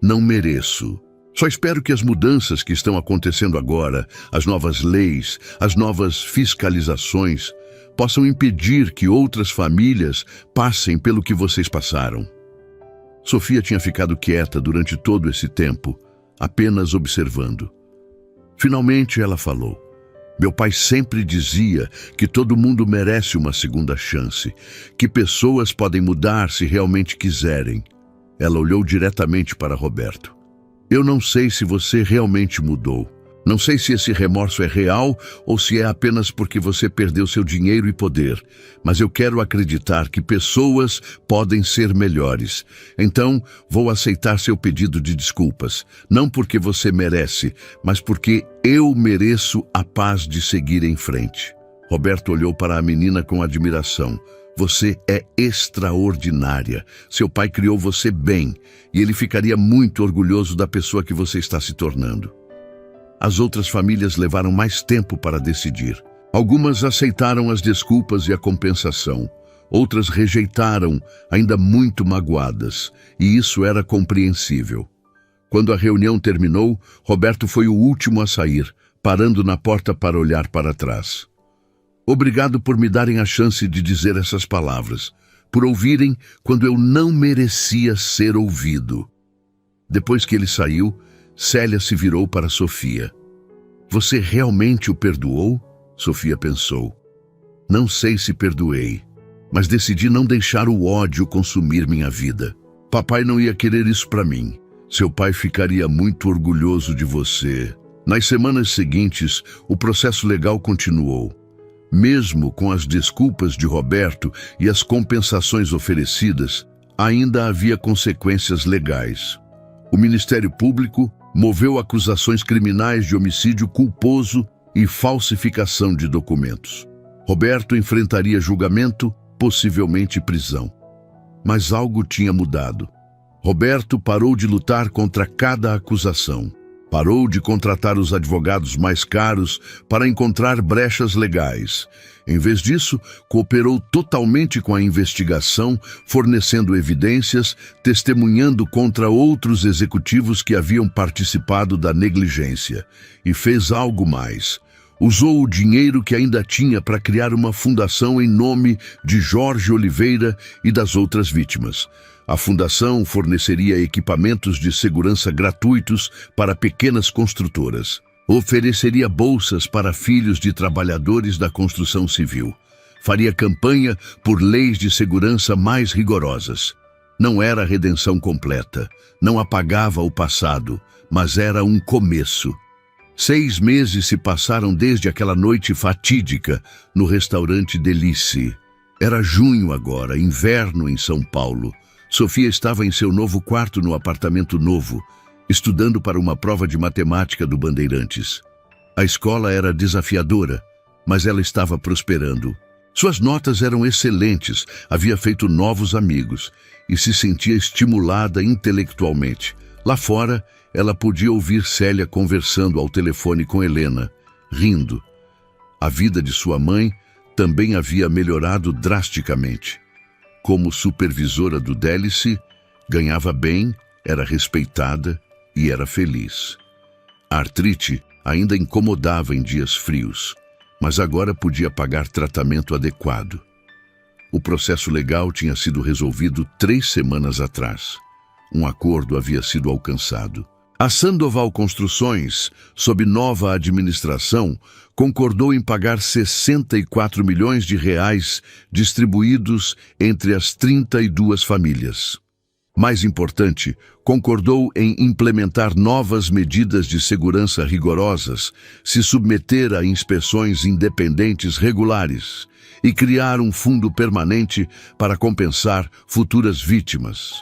Não mereço. Só espero que as mudanças que estão acontecendo agora, as novas leis, as novas fiscalizações, possam impedir que outras famílias passem pelo que vocês passaram. Sofia tinha ficado quieta durante todo esse tempo, apenas observando. Finalmente ela falou: "Meu pai sempre dizia que todo mundo merece uma segunda chance, que pessoas podem mudar se realmente quiserem." Ela olhou diretamente para Roberto. "Eu não sei se você realmente mudou. Não sei se esse remorso é real ou se é apenas porque você perdeu seu dinheiro e poder, mas eu quero acreditar que pessoas podem ser melhores. Então, vou aceitar seu pedido de desculpas, não porque você merece, mas porque eu mereço a paz de seguir em frente." Roberto olhou para a menina com admiração. "Você é extraordinária. Seu pai criou você bem, e ele ficaria muito orgulhoso da pessoa que você está se tornando." As outras famílias levaram mais tempo para decidir. Algumas aceitaram as desculpas e a compensação. Outras rejeitaram, ainda muito magoadas, e isso era compreensível. Quando a reunião terminou, Roberto foi o último a sair, parando na porta para olhar para trás. "Obrigado por me darem a chance de dizer essas palavras, por ouvirem quando eu não merecia ser ouvido." Depois que ele saiu, Célia se virou para Sofia. "Você realmente o perdoou?" Sofia pensou. "Não sei se perdoei, mas decidi não deixar o ódio consumir minha vida. Papai não ia querer isso para mim. Seu pai ficaria muito orgulhoso de você." Nas semanas seguintes, o processo legal continuou. Mesmo com as desculpas de Roberto e as compensações oferecidas, ainda havia consequências legais. O Ministério Público moveu acusações criminais de homicídio culposo e falsificação de documentos. Roberto enfrentaria julgamento, possivelmente prisão. Mas algo tinha mudado. Roberto parou de lutar contra cada acusação. Parou de contratar os advogados mais caros para encontrar brechas legais. Em vez disso, cooperou totalmente com a investigação, fornecendo evidências, testemunhando contra outros executivos que haviam participado da negligência. E fez algo mais. Usou o dinheiro que ainda tinha para criar uma fundação em nome de Jorge Oliveira e das outras vítimas. A fundação forneceria equipamentos de segurança gratuitos para pequenas construtoras. Ofereceria bolsas para filhos de trabalhadores da construção civil. Faria campanha por leis de segurança mais rigorosas. Não era a redenção completa, não apagava o passado, mas era um começo. 6 meses se passaram desde aquela noite fatídica no restaurante Delice. Era junho agora, inverno em São Paulo. Sofia estava em seu novo quarto no apartamento novo, estudando para uma prova de matemática do Bandeirantes. A escola era desafiadora, mas ela estava prosperando. Suas notas eram excelentes, havia feito novos amigos e se sentia estimulada intelectualmente. Lá fora, ela podia ouvir Célia conversando ao telefone com Helena, rindo. A vida de sua mãe também havia melhorado drasticamente. Como supervisora do Délice, ganhava bem, era respeitada e era feliz. A artrite ainda incomodava em dias frios, mas agora podia pagar tratamento adequado. O processo legal tinha sido resolvido 3 semanas atrás. Um acordo havia sido alcançado. A Sandoval Construções, sob nova administração, concordou em pagar 64 milhões de reais distribuídos entre as 32 famílias. Mais importante, concordou em implementar novas medidas de segurança rigorosas, se submeter a inspeções independentes regulares e criar um fundo permanente para compensar futuras vítimas.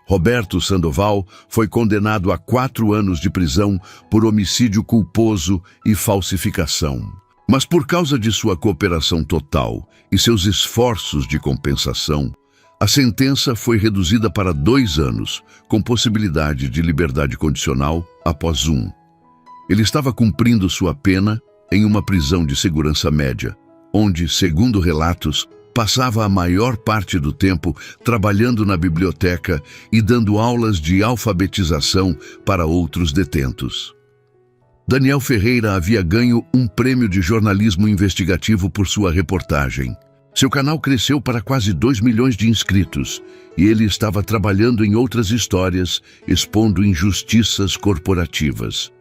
Roberto Sandoval foi condenado a 4 anos de prisão por homicídio culposo e falsificação. Mas por causa de sua cooperação total e seus esforços de compensação, a sentença foi reduzida para 2 anos, com possibilidade de liberdade condicional após 1. Ele estava cumprindo sua pena em uma prisão de segurança média, onde, segundo relatos, passava a maior parte do tempo trabalhando na biblioteca e dando aulas de alfabetização para outros detentos. Daniel Ferreira havia ganho um prêmio de jornalismo investigativo por sua reportagem. Seu canal cresceu para quase 2 milhões de inscritos e ele estava trabalhando em outras histórias, expondo injustiças corporativas.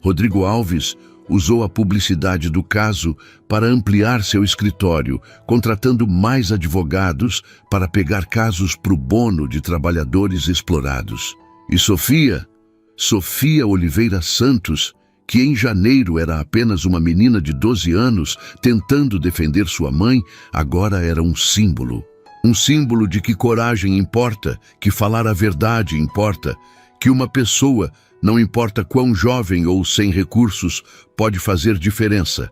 Rodrigo Alves usou a publicidade do caso para ampliar seu escritório, contratando mais advogados para pegar casos pro bono de trabalhadores explorados. E Sofia Oliveira Santos, que em janeiro era apenas uma menina de 12 anos tentando defender sua mãe, agora era um símbolo. Um símbolo de que coragem importa, que falar a verdade importa, que uma pessoa, não importa quão jovem ou sem recursos, pode fazer diferença.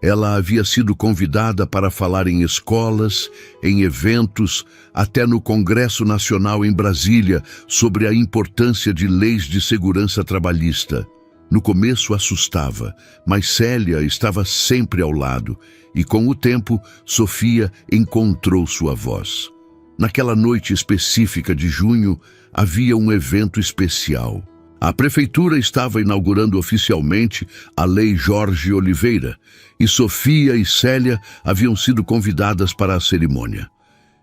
Ela havia sido convidada para falar em escolas, em eventos, até no Congresso Nacional em Brasília, sobre a importância de leis de segurança trabalhista. No começo assustava, mas Célia estava sempre ao lado, e com o tempo, Sofia encontrou sua voz. Naquela noite específica de junho, havia um evento especial. A prefeitura estava inaugurando oficialmente a Lei Jorge Oliveira, e Sofia e Célia haviam sido convidadas para a cerimônia.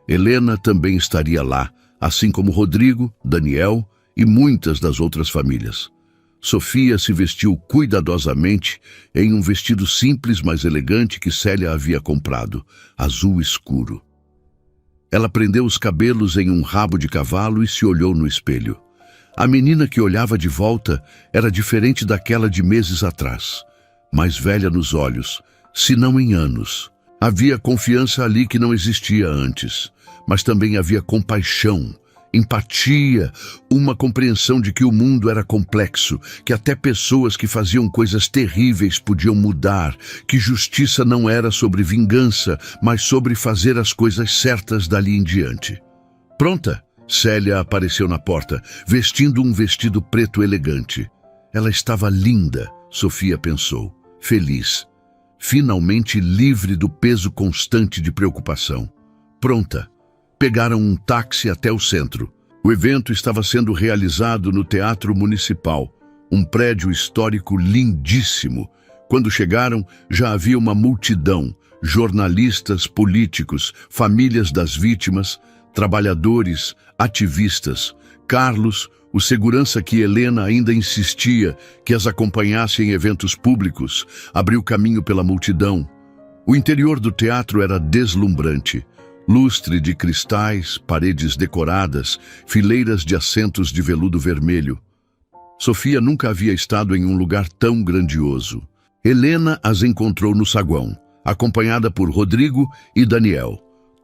Helena também estaria lá, assim como Rodrigo, Daniel e muitas das outras famílias. Sofia se vestiu cuidadosamente em um vestido simples, mas elegante que Célia havia comprado, azul escuro. Ela prendeu os cabelos em um rabo de cavalo e se olhou no espelho. A menina que olhava de volta era diferente daquela de meses atrás, mais velha nos olhos, se não em anos. Havia confiança ali que não existia antes, mas também havia compaixão, empatia, uma compreensão de que o mundo era complexo, que até pessoas que faziam coisas terríveis podiam mudar, que justiça não era sobre vingança, mas sobre fazer as coisas certas dali em diante. Pronta? Célia apareceu na porta, vestindo um vestido preto elegante. Ela estava linda, Sofia pensou, feliz, finalmente livre do peso constante de preocupação. Pronta. Pegaram um táxi até o centro. O evento estava sendo realizado no Teatro Municipal, um prédio histórico lindíssimo. Quando chegaram, já havia uma multidão, jornalistas, políticos, famílias das vítimas, trabalhadores, ativistas. Carlos, o segurança que Helena ainda insistia que as acompanhasse em eventos públicos, abriu caminho pela multidão. O interior do teatro era deslumbrante. Lustre de cristais, paredes decoradas, fileiras de assentos de veludo vermelho. Sofia nunca havia estado em um lugar tão grandioso. Helena as encontrou no saguão, acompanhada por Rodrigo e Daniel.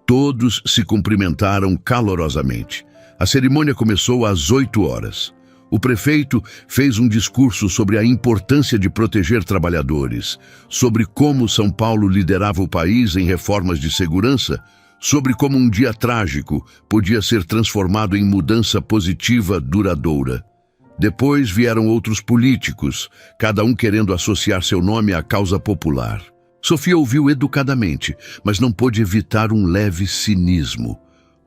Todos se cumprimentaram calorosamente. A cerimônia começou às 8 horas. O prefeito fez um discurso sobre a importância de proteger trabalhadores, sobre como São Paulo liderava o país em reformas de segurança, sobre como um dia trágico podia ser transformado em mudança positiva duradoura. Depois vieram outros políticos, cada um querendo associar seu nome à causa popular. Sofia ouviu educadamente, mas não pôde evitar um leve cinismo.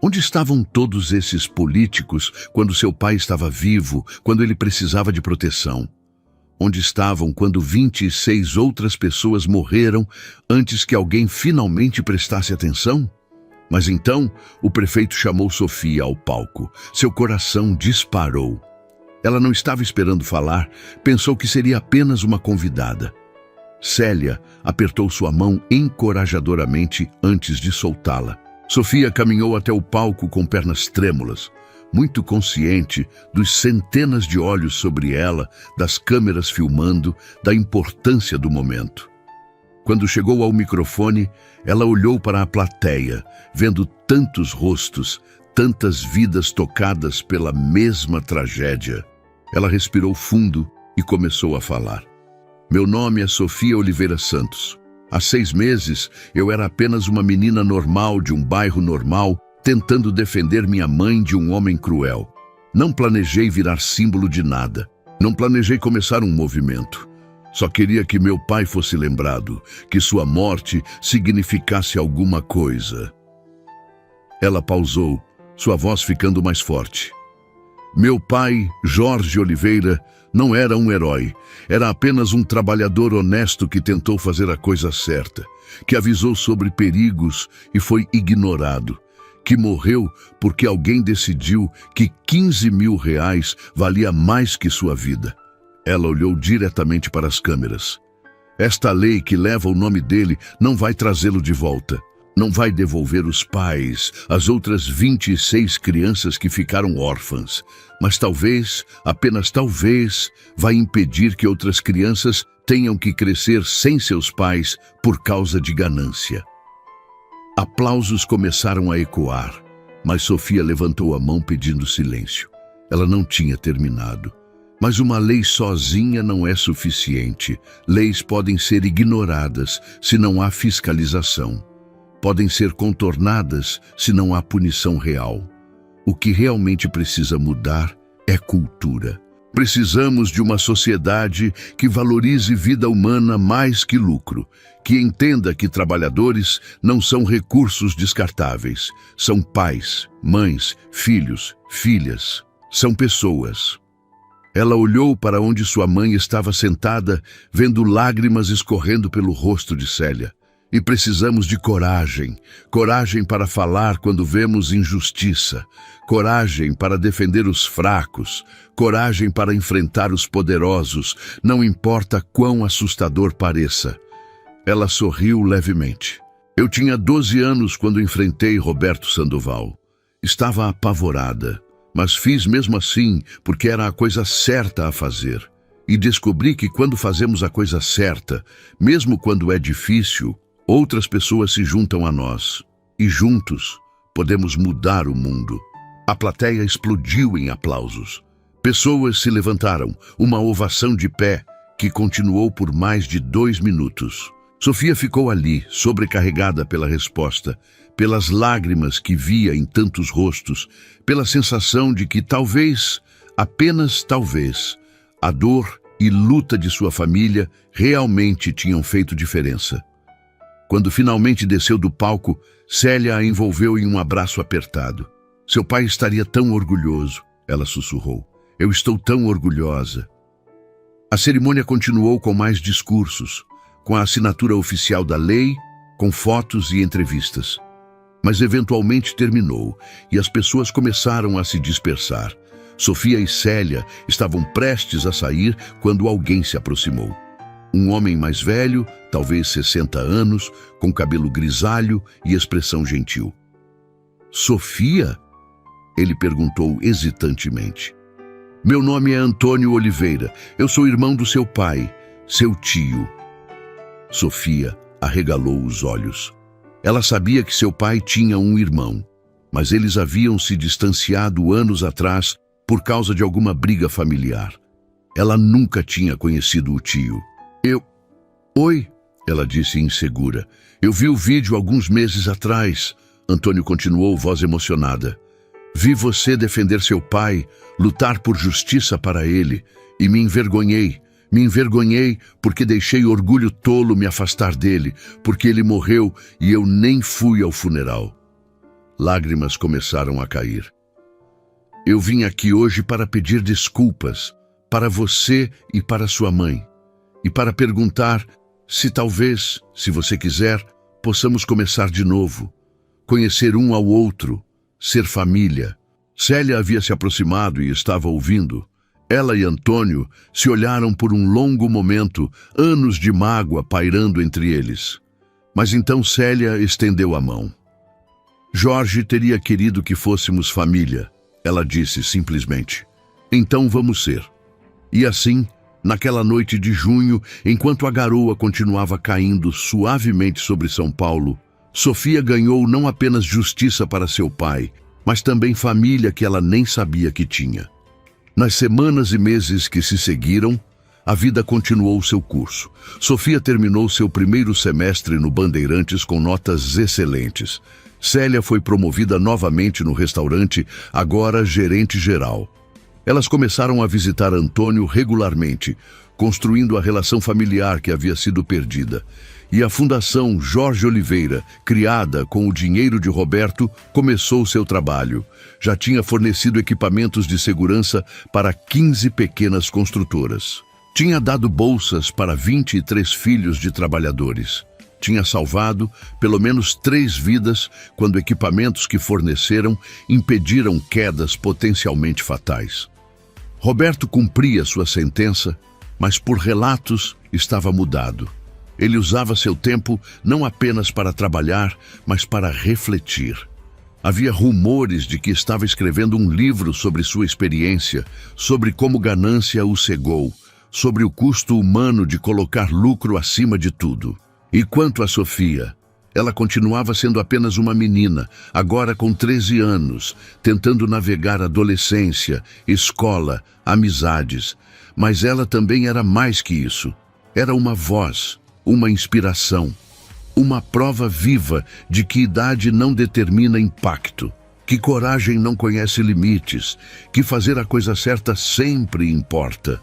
Onde estavam todos esses políticos quando seu pai estava vivo, quando ele precisava de proteção? Onde estavam quando 26 outras pessoas morreram antes que alguém finalmente prestasse atenção? Mas então, o prefeito chamou Sofia ao palco. Seu coração disparou. Ela não estava esperando falar, pensou que seria apenas uma convidada. Célia apertou sua mão encorajadoramente antes de soltá-la. Sofia caminhou até o palco com pernas trêmulas, muito consciente dos centenas de olhos sobre ela, das câmeras filmando, da importância do momento. Quando chegou ao microfone, ela olhou para a plateia, vendo tantos rostos, tantas vidas tocadas pela mesma tragédia. Ela respirou fundo e começou a falar. Meu nome é Sofia Oliveira Santos. Há 6 meses, eu era apenas uma menina normal de um bairro normal, tentando defender minha mãe de um homem cruel. Não planejei virar símbolo de nada. Não planejei começar um movimento. Só queria que meu pai fosse lembrado, que sua morte significasse alguma coisa. Ela pausou, sua voz ficando mais forte. Meu pai, Jorge Oliveira, não era um herói. Era apenas um trabalhador honesto que tentou fazer a coisa certa. que avisou sobre perigos e foi ignorado, que morreu porque alguém decidiu que 15 mil reais valia mais que sua vida. Ela olhou diretamente para as câmeras. Esta lei que leva o nome dele não vai trazê-lo de volta. Não vai devolver os pais, as outras 26 crianças que ficaram órfãs. Mas talvez, apenas talvez, vai impedir que outras crianças tenham que crescer sem seus pais por causa de ganância. Aplausos começaram a ecoar, mas Sofia levantou a mão pedindo silêncio. Ela não tinha terminado. Mas uma lei sozinha não é suficiente. Leis podem ser ignoradas se não há fiscalização. Podem ser contornadas se não há punição real. O que realmente precisa mudar é cultura. Precisamos de uma sociedade que valorize vida humana mais que lucro, que entenda que trabalhadores não são recursos descartáveis, são pais, mães, filhos, filhas, são pessoas. Ela olhou para onde sua mãe estava sentada, vendo lágrimas escorrendo pelo rosto de Célia. E precisamos de coragem, coragem para falar quando vemos injustiça, coragem para defender os fracos, coragem para enfrentar os poderosos, não importa quão assustador pareça. Ela sorriu levemente. Eu tinha 12 anos quando enfrentei Roberto Sandoval. Estava apavorada, mas fiz mesmo assim porque era a coisa certa a fazer. E descobri que quando fazemos a coisa certa, mesmo quando é difícil, outras pessoas se juntam a nós, e juntos podemos mudar o mundo. A plateia explodiu em aplausos. Pessoas se levantaram, uma ovação de pé, que continuou por mais de 2 minutos. Sofia ficou ali, sobrecarregada pela resposta, pelas lágrimas que via em tantos rostos, pela sensação de que talvez, apenas talvez, a dor e luta de sua família realmente tinham feito diferença. Quando finalmente desceu do palco, Célia a envolveu em um abraço apertado. Seu pai estaria tão orgulhoso, ela sussurrou. Eu estou tão orgulhosa. A cerimônia continuou com mais discursos, com a assinatura oficial da lei, com fotos e entrevistas. Mas eventualmente terminou e as pessoas começaram a se dispersar. Sofia e Célia estavam prestes a sair quando alguém se aproximou. Um homem mais velho, talvez 60 anos, com cabelo grisalho e expressão gentil. Sofia? Ele perguntou hesitantemente. Meu nome é Antônio Oliveira. Eu sou irmão do seu pai, seu tio. Sofia arregalou os olhos. Ela sabia que seu pai tinha um irmão, mas eles haviam se distanciado anos atrás por causa de alguma briga familiar. Ela nunca tinha conhecido o tio. Oi, ela disse insegura. Eu vi o vídeo alguns meses atrás. Antônio continuou, voz emocionada. Vi você defender seu pai, lutar por justiça para ele, e me envergonhei. Me envergonhei porque deixei orgulho tolo me afastar dele, porque ele morreu e eu nem fui ao funeral. Lágrimas começaram a cair. Eu vim aqui hoje para pedir desculpas, para você e para sua mãe, e para perguntar se talvez, se você quiser, possamos começar de novo, conhecer um ao outro, ser família. Célia havia se aproximado e estava ouvindo. Ela e Antônio se olharam por um longo momento, anos de mágoa pairando entre eles. Mas então Célia estendeu a mão. Jorge teria querido que fôssemos família, ela disse simplesmente. Então vamos ser. E assim, naquela noite de junho, enquanto a garoa continuava caindo suavemente sobre São Paulo, Sofia ganhou não apenas justiça para seu pai, mas também família que ela nem sabia que tinha. Nas semanas e meses que se seguiram, a vida continuou seu curso. Sofia terminou seu primeiro semestre no Bandeirantes com notas excelentes. Célia foi promovida novamente no restaurante, agora gerente geral. Elas começaram a visitar Antônio regularmente, construindo a relação familiar que havia sido perdida. E a Fundação Jorge Oliveira, criada com o dinheiro de Roberto, começou seu trabalho. Já tinha fornecido equipamentos de segurança para 15 pequenas construtoras. Tinha dado bolsas para 23 filhos de trabalhadores. tinha salvado pelo menos 3 vidas quando equipamentos que forneceram impediram quedas potencialmente fatais. Roberto cumpria sua sentença, mas por relatos estava mudado. Ele usava seu tempo não apenas para trabalhar, mas para refletir. Havia rumores de que estava escrevendo um livro sobre sua experiência, sobre como ganância o cegou, sobre o custo humano de colocar lucro acima de tudo. E quanto a Sofia, ela continuava sendo apenas uma menina, agora com 13 anos, tentando navegar adolescência, escola, amizades. Mas ela também era mais que isso. Era uma voz, uma inspiração, uma prova viva de que idade não determina impacto, que coragem não conhece limites, que fazer a coisa certa sempre importa.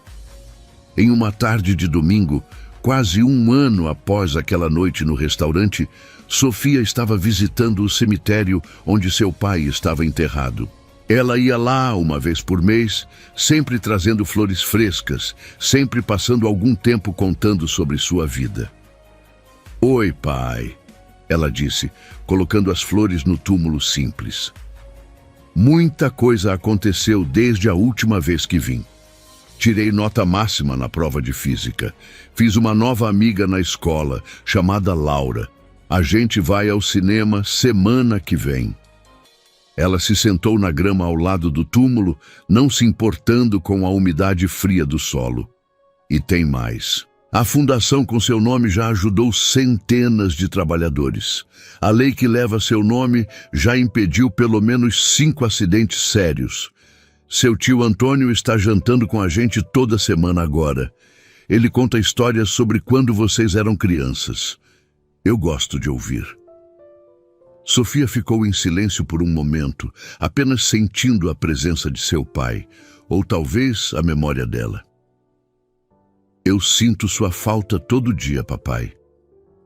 Em uma tarde de domingo, quase 1 ano após aquela noite no restaurante, Sofia estava visitando o cemitério onde seu pai estava enterrado. Ela ia lá uma vez por mês, sempre trazendo flores frescas, sempre passando algum tempo contando sobre sua vida. "Oi, pai", ela disse, colocando as flores no túmulo simples. "Muita coisa aconteceu desde a última vez que vim. Tirei nota máxima na prova de física. Fiz uma nova amiga na escola, chamada Laura. A gente vai ao cinema semana que vem." Ela se sentou na grama ao lado do túmulo, não se importando com a umidade fria do solo. E tem mais. A fundação com seu nome já ajudou centenas de trabalhadores. A lei que leva seu nome já impediu pelo menos 5 acidentes sérios. Seu tio Antônio está jantando com a gente toda semana agora. Ele conta histórias sobre quando vocês eram crianças. Eu gosto de ouvir. Sofia ficou em silêncio por um momento, apenas sentindo a presença de seu pai, ou talvez a memória dela. "Eu sinto sua falta todo dia, papai.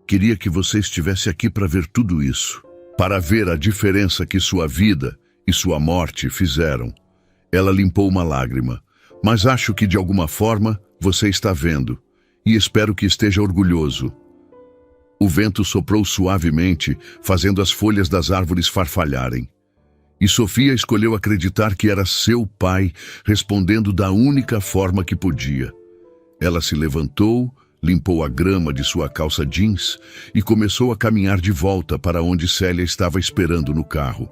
Queria que você estivesse aqui para ver tudo isso, para ver a diferença que sua vida e sua morte fizeram." Ela limpou uma lágrima. "Mas acho que de alguma forma você está vendo, e espero que esteja orgulhoso." O vento soprou suavemente, fazendo as folhas das árvores farfalharem. E Sofia escolheu acreditar que era seu pai, respondendo da única forma que podia. Ela se levantou, limpou a grama de sua calça jeans e começou a caminhar de volta para onde Célia estava esperando no carro.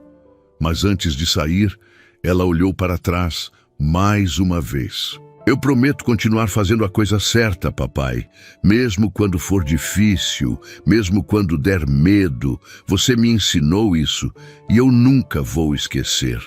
Mas antes de sair, ela olhou para trás mais uma vez. "Eu prometo continuar fazendo a coisa certa, papai. Mesmo quando for difícil, mesmo quando der medo, você me ensinou isso e eu nunca vou esquecer."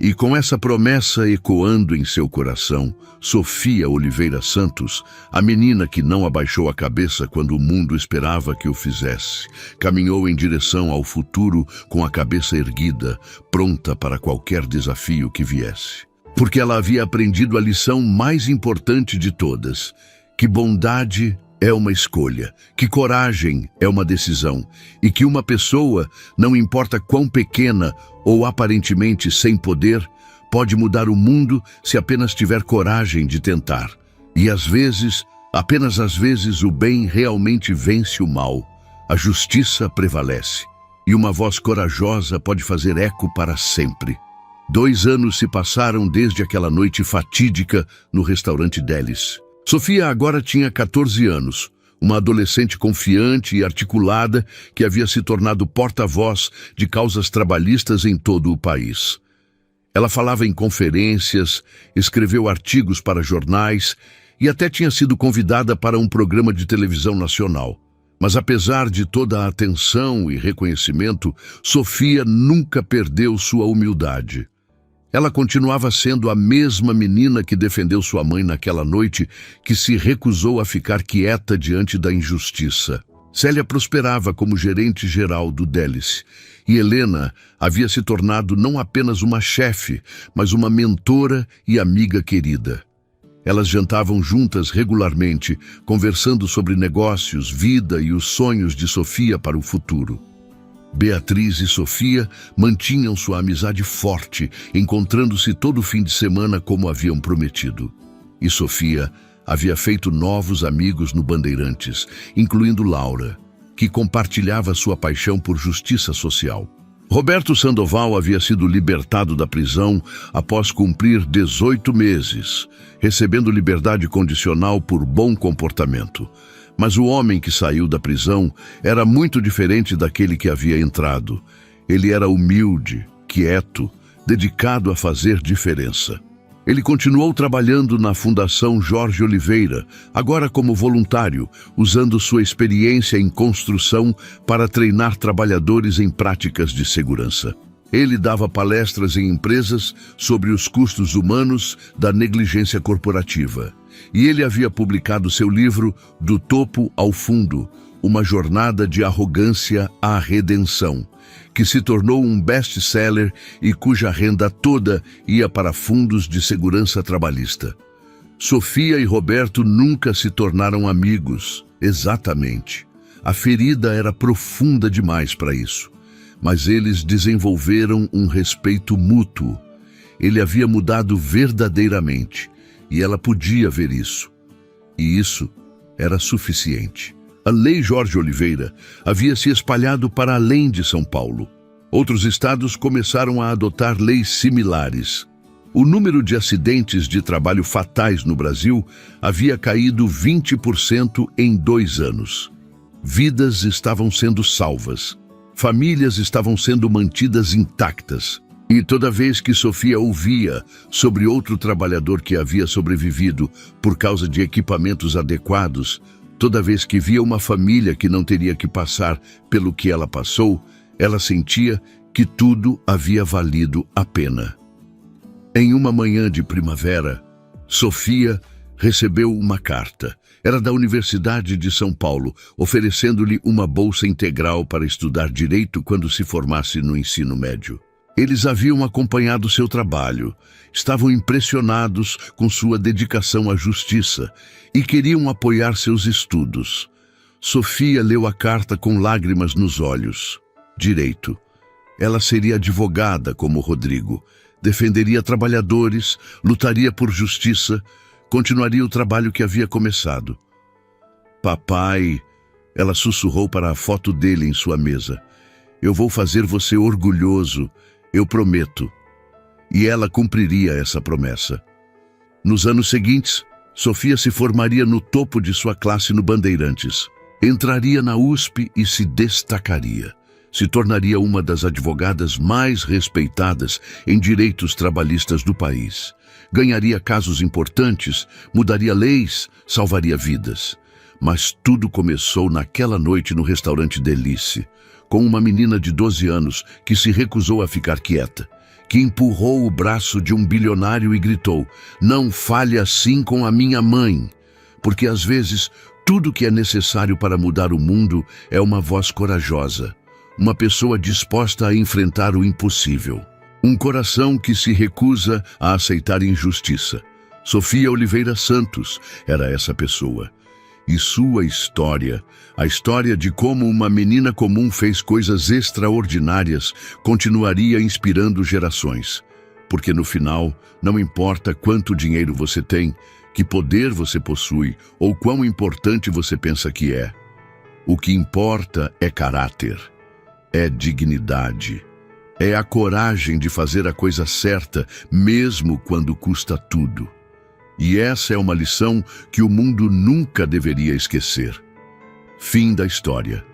E com essa promessa ecoando em seu coração, Sofia Oliveira Santos, a menina que não abaixou a cabeça quando o mundo esperava que o fizesse, caminhou em direção ao futuro com a cabeça erguida, pronta para qualquer desafio que viesse. Porque ela havia aprendido a lição mais importante de todas, que bondade é uma escolha, que coragem é uma decisão, e que uma pessoa, não importa quão pequena ou aparentemente sem poder, pode mudar o mundo se apenas tiver coragem de tentar. E às vezes, apenas às vezes, o bem realmente vence o mal, a justiça prevalece, e uma voz corajosa pode fazer eco para sempre. 2 anos se passaram desde aquela noite fatídica no restaurante Delis. Sofia agora tinha 14 anos, uma adolescente confiante e articulada que havia se tornado porta-voz de causas trabalhistas em todo o país. Ela falava em conferências, escreveu artigos para jornais e até tinha sido convidada para um programa de televisão nacional. Mas apesar de toda a atenção e reconhecimento, Sofia nunca perdeu sua humildade. Ela continuava sendo a mesma menina que defendeu sua mãe naquela noite, que se recusou a ficar quieta diante da injustiça. Célia prosperava como gerente geral do Delis, e Helena havia se tornado não apenas uma chefe, mas uma mentora e amiga querida. Elas jantavam juntas regularmente, conversando sobre negócios, vida e os sonhos de Sofia para o futuro. Beatriz e Sofia mantinham sua amizade forte, encontrando-se todo fim de semana como haviam prometido. E Sofia havia feito novos amigos no Bandeirantes, incluindo Laura. que compartilhava sua paixão por justiça social. Roberto Sandoval havia sido libertado da prisão após cumprir 18 meses, recebendo liberdade condicional por bom comportamento. Mas o homem que saiu da prisão era muito diferente daquele que havia entrado. Ele era humilde, quieto, dedicado a fazer diferença. Ele continuou trabalhando na Fundação Jorge Oliveira, agora como voluntário, usando sua experiência em construção para treinar trabalhadores em práticas de segurança. Ele dava palestras em empresas sobre os custos humanos da negligência corporativa. E ele havia publicado seu livro Do Topo ao Fundo, uma jornada de arrogância à redenção, que se tornou um best-seller e cuja renda toda ia para fundos de segurança trabalhista. Sofia e Roberto nunca se tornaram amigos, exatamente. A ferida era profunda demais para isso. Mas eles desenvolveram um respeito mútuo. Ele havia mudado verdadeiramente, e ela podia ver isso. E isso era suficiente. A Lei Jorge Oliveira havia se espalhado para além de São Paulo. Outros estados começaram a adotar leis similares. O número de acidentes de trabalho fatais no Brasil havia caído 20% em 2 anos. Vidas estavam sendo salvas. Famílias estavam sendo mantidas intactas. E toda vez que Sofia ouvia sobre outro trabalhador que havia sobrevivido por causa de equipamentos adequados, toda vez que via uma família que não teria que passar pelo que ela passou, ela sentia que tudo havia valido a pena. Em uma manhã de primavera, Sofia recebeu uma carta. Era da Universidade de São Paulo, oferecendo-lhe uma bolsa integral para estudar direito quando se formasse no ensino médio. Eles haviam acompanhado seu trabalho, estavam impressionados com sua dedicação à justiça e queriam apoiar seus estudos. Sofia leu a carta com lágrimas nos olhos. Direito. Ela seria advogada como Rodrigo, defenderia trabalhadores, lutaria por justiça, continuaria o trabalho que havia começado. Papai, ela sussurrou para a foto dele em sua mesa. Eu vou fazer você orgulhoso, eu prometo. E ela cumpriria essa promessa. Nos anos seguintes, Sofia se formaria no topo de sua classe no Bandeirantes. Entraria na USP e se destacaria. Se tornaria uma das advogadas mais respeitadas em direitos trabalhistas do país. Ganharia casos importantes, mudaria leis, salvaria vidas. Mas tudo começou naquela noite no restaurante Delice, com uma menina de 12 anos que se recusou a ficar quieta, que empurrou o braço de um bilionário e gritou: "Não fale assim com a minha mãe", porque às vezes tudo que é necessário para mudar o mundo é uma voz corajosa, uma pessoa disposta a enfrentar o impossível. Um coração que se recusa a aceitar injustiça. Sofia Oliveira Santos era essa pessoa. E sua história, a história de como uma menina comum fez coisas extraordinárias, continuaria inspirando gerações. Porque no final, não importa quanto dinheiro você tem, que poder você possui ou quão importante você pensa que é. O que importa é caráter, é dignidade. É a coragem de fazer a coisa certa, mesmo quando custa tudo. E essa é uma lição que o mundo nunca deveria esquecer. Fim da história.